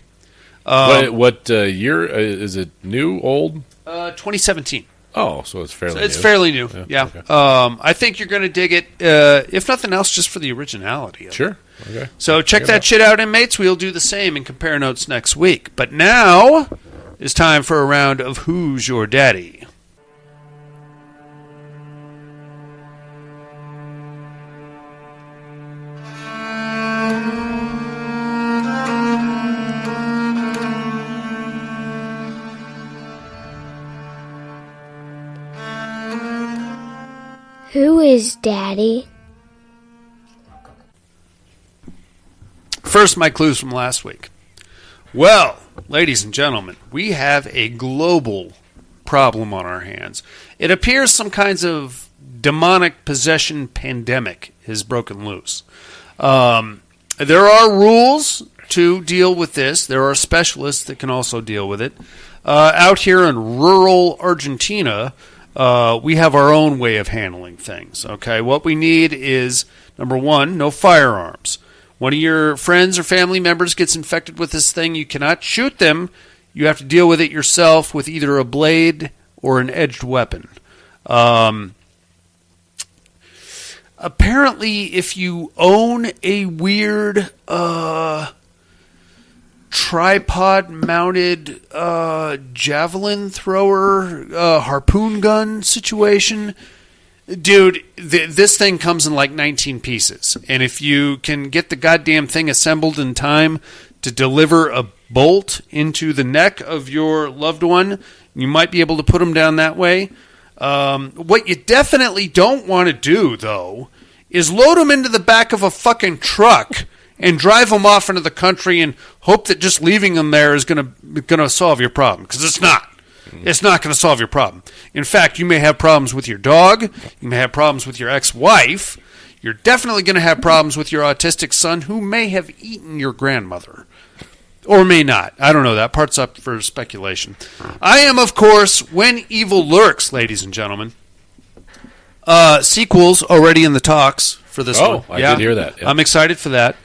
What year? Is it new, old? 2017. Oh, so it's fairly new. It's fairly new, yeah. Okay. I think you're going to dig it, if nothing else, just for the originality of Sure. it. Okay. So check that shit out, inmates. We'll do the same and compare notes next week. But now it's time for a round of Who's Your Daddy? Who is Daddy? First, my clues from last week. Well, ladies and gentlemen, we have a global problem on our hands. It appears some kinds of demonic possession pandemic has broken loose. There are rules to deal with this. There are specialists that can also deal with it. Out here in rural Argentina, we have our own way of handling things. Okay, what we need is, number one, no firearms. One of your friends or family members gets infected with this thing, you cannot shoot them. You have to deal with it yourself with either a blade or an edged weapon. apparently, if you own a weird tripod-mounted javelin thrower, harpoon gun situation, dude, this thing comes in like 19 pieces. And if you can get the goddamn thing assembled in time to deliver a bolt into the neck of your loved one, you might be able to put them down that way. What you definitely don't want to do, though, is load them into the back of a fucking truck and drive them off into the country and hope that just leaving them there is gonna solve your problem. Because it's not. It's not going to solve your problem. In fact, you may have problems with your dog. You may have problems with your ex-wife. You're definitely going to have problems with your autistic son who may have eaten your grandmother. Or may not. I don't know. That part's up for speculation. I am, of course, When Evil Lurks, ladies and gentlemen. Sequels already in the talks for this one. I did hear that. Yeah. I'm excited for that.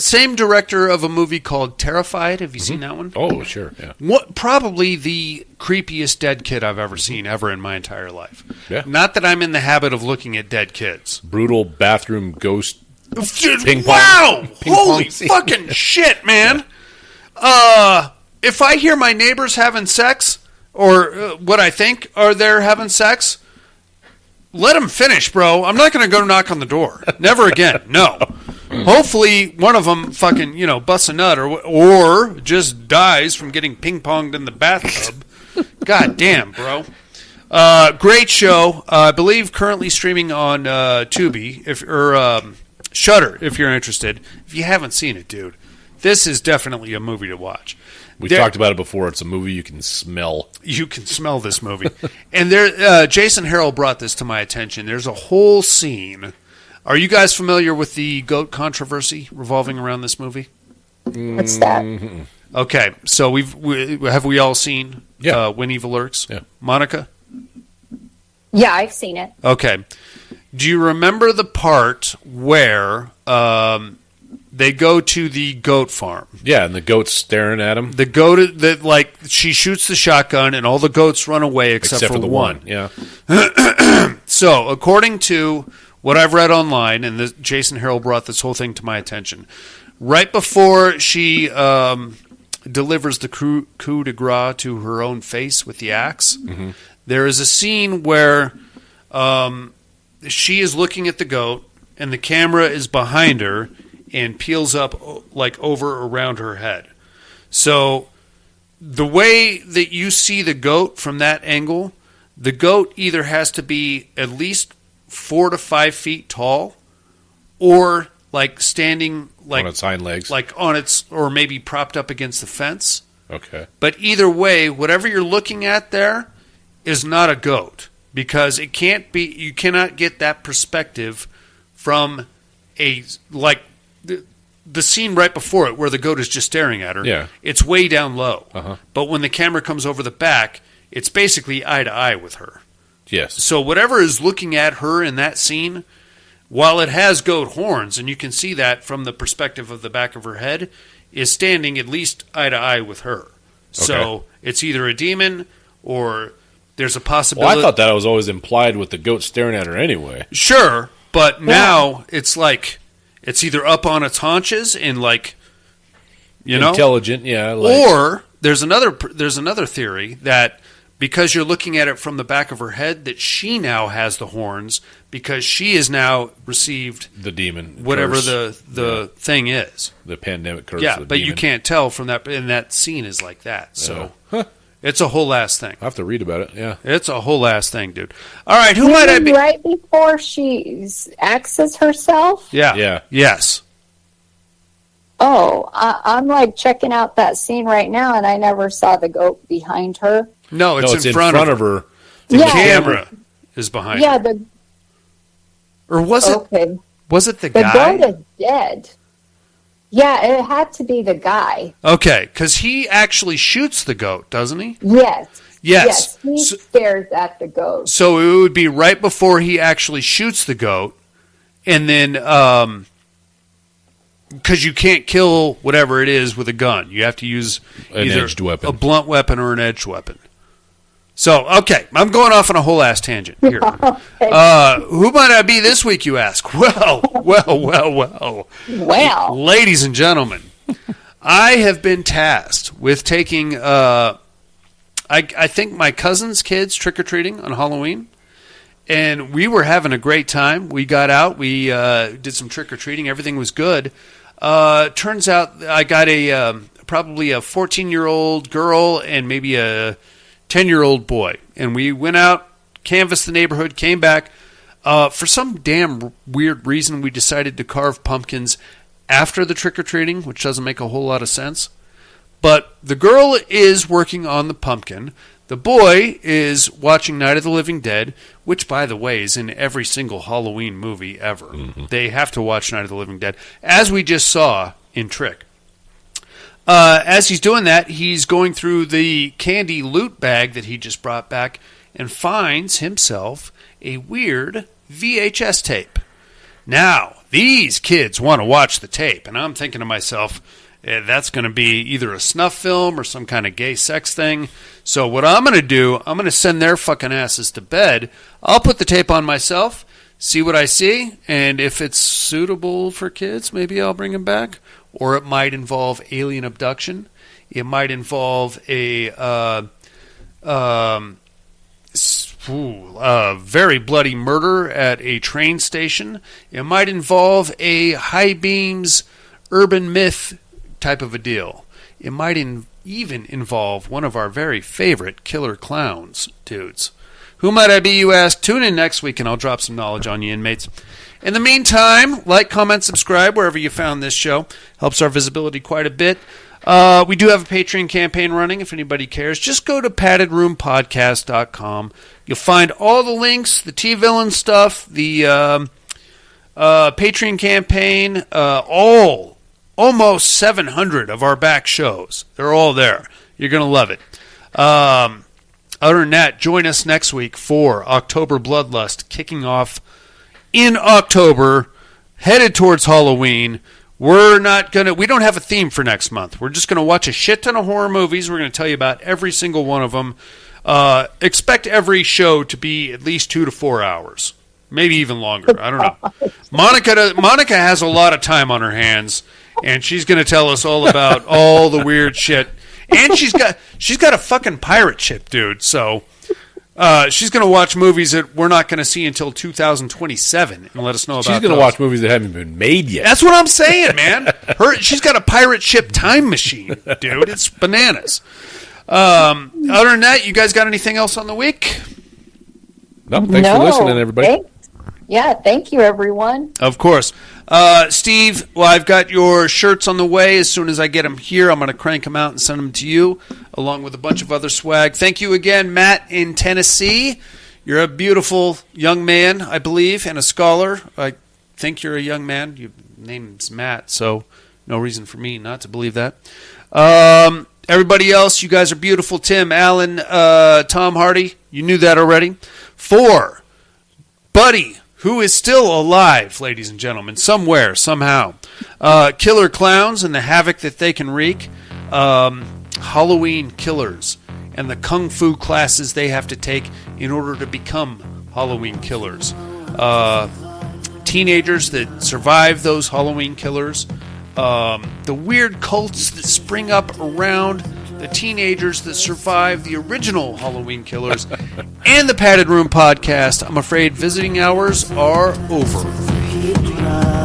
Same director of a movie called Terrified. Have you seen that one? Oh, sure. Yeah. Probably the creepiest dead kid I've ever seen in my entire life. Yeah. Not that I'm in the habit of looking at dead kids. Brutal bathroom ghost. Ping pong. Wow! Holy fucking shit, man! If I hear my neighbors having sex, or what I think are they're having sex, let them finish, bro. I'm not going to go knock on the door. Never again. No. Hopefully, one of them fucking, busts a nut or just dies from getting ping-ponged in the bathtub. God damn, bro. Great show. I believe currently streaming on Tubi or Shudder, if you're interested. If you haven't seen it, dude, this is definitely a movie to watch. We talked about it before. It's a movie you can smell. You can smell this movie. And Jason Harrell brought this to my attention. There's a whole scene. Are you guys familiar with the goat controversy revolving around this movie? What's that? Okay, so have we all seen When Evil Lurks? Yeah. Monica? Yeah, I've seen it. Okay. Do you remember the part where they go to the goat farm? Yeah, and the goat's staring at him. The goat, she shoots the shotgun, and all the goats run away except for the one. Yeah. So, according to what I've read online, and Jason Harrell brought this whole thing to my attention, right before she delivers the coup de grace to her own face with the axe, there is a scene where she is looking at the goat, and the camera is behind her and peels up over around her head. So the way that you see the goat from that angle, the goat either has to be at least 4 to 5 feet tall, or standing on its hind legs, or maybe propped up against the fence. Okay. But either way, whatever you're looking at there is not a goat, because it can't be. You cannot get that perspective from the scene right before it, where the goat is just staring at her. Yeah. It's way down low. Uh-huh. But when the camera comes over the back, it's basically eye to eye with her. Yes. So whatever is looking at her in that scene, while it has goat horns, and you can see that from the perspective of the back of her head, is standing at least eye to eye with her. Okay. So it's either a demon or there's a possibility. Well, I thought that was always implied with the goat staring at her anyway. Sure, but now it's it's either up on its haunches and intelligent, yeah. Or there's another theory that, because you're looking at it from the back of her head, that she now has the horns because she has now received the demon, whatever curse. the thing is, the pandemic curse. Yeah, the but demon. you can't tell from that, and that scene is like that. So it's a whole ass thing. I have to read about it. Yeah, it's a whole ass thing, dude. All right, who might I be? Right before she axes herself. Yeah. Yes. Oh, I'm checking out that scene right now, and I never saw the goat behind her. No, it's in front of her. The camera is behind her. Or was it? Okay. Was it the guy? The goat is dead. Yeah, it had to be the guy. Okay, because he actually shoots the goat, doesn't he? Yes, he stares at the goat. So it would be right before he actually shoots the goat, and then because you can't kill whatever it is with a gun, you have to use an edged weapon, a blunt weapon or an edged weapon. So, okay, I'm going off on a whole ass tangent here. Who might I be this week, you ask? Well. Ladies and gentlemen, I have been tasked with taking, I think, my cousin's kids trick-or-treating on Halloween. And we were having a great time. We got out. We did some trick-or-treating. Everything was good. Turns out I got probably a 14-year-old girl and maybe a 10-year-old boy. And we went out, canvassed the neighborhood, came back. For some damn weird reason, we decided to carve pumpkins after the trick-or-treating, which doesn't make a whole lot of sense. But the girl is working on the pumpkin. The boy is watching Night of the Living Dead, which, by the way, is in every single Halloween movie ever. Mm-hmm. They have to watch Night of the Living Dead, as we just saw in Trick. As he's doing that, he's going through the candy loot bag that he just brought back and finds himself a weird VHS tape. Now, these kids want to watch the tape, and I'm thinking to myself, that's going to be either a snuff film or some kind of gay sex thing. So what I'm going to do, I'm going to send their fucking asses to bed. I'll put the tape on myself, see what I see, and if it's suitable for kids, maybe I'll bring them back. Or it might involve alien abduction. It might involve a very bloody murder at a train station. It might involve a high beams urban myth type of a deal. It might even involve one of our very favorite killer clowns, dudes. Who might I be, you ask? Tune in next week and I'll drop some knowledge on you, inmates. In the meantime, like, comment, subscribe wherever you found this show. Helps our visibility quite a bit. We do have a Patreon campaign running if anybody cares. Just go to paddedroompodcast.com. You'll find all the links, the T-Villain stuff, the Patreon campaign, almost 700 of our back shows. They're all there. You're going to love it. Other than that, join us next week for October Bloodlust, kicking off in October, headed towards Halloween. We don't have a theme for next month. We're just going to watch a shit ton of horror movies. We're going to tell you about every single one of them. Expect every show to be at least 2 to 4 hours. Maybe even longer. I don't know. Monica has a lot of time on her hands, and she's going to tell us all about all the weird shit. And she's got a fucking pirate ship, dude. So she's going to watch movies that we're not going to see until 2027 and let us know about. She's going to watch movies that haven't been made yet. That's what I'm saying, man. She's got a pirate ship time machine, dude. It's bananas. Other than that, you guys got anything else on the week? No, thanks for listening, everybody. Thank you, everyone. Of course. Steve, well, I've got your shirts on the way. As soon as I get them here, I'm going to crank them out and send them to you, along with a bunch of other swag. Thank you again, Matt in Tennessee. You're a beautiful young man, I believe, and a scholar. I think you're a young man. Your name's Matt, so no reason for me not to believe that. Everybody else, you guys are beautiful. Tim, Alan, Tom Hardy, you knew that already. 4, Buddy, who is still alive, ladies and gentlemen, somewhere, somehow. Killer clowns and the havoc that they can wreak. Halloween killers and the kung fu classes they have to take in order to become Halloween killers. Teenagers that survive those Halloween killers. The weird cults that spring up around the teenagers that survive the original Halloween killers, and the Padded Room Podcast. I'm afraid visiting hours are over.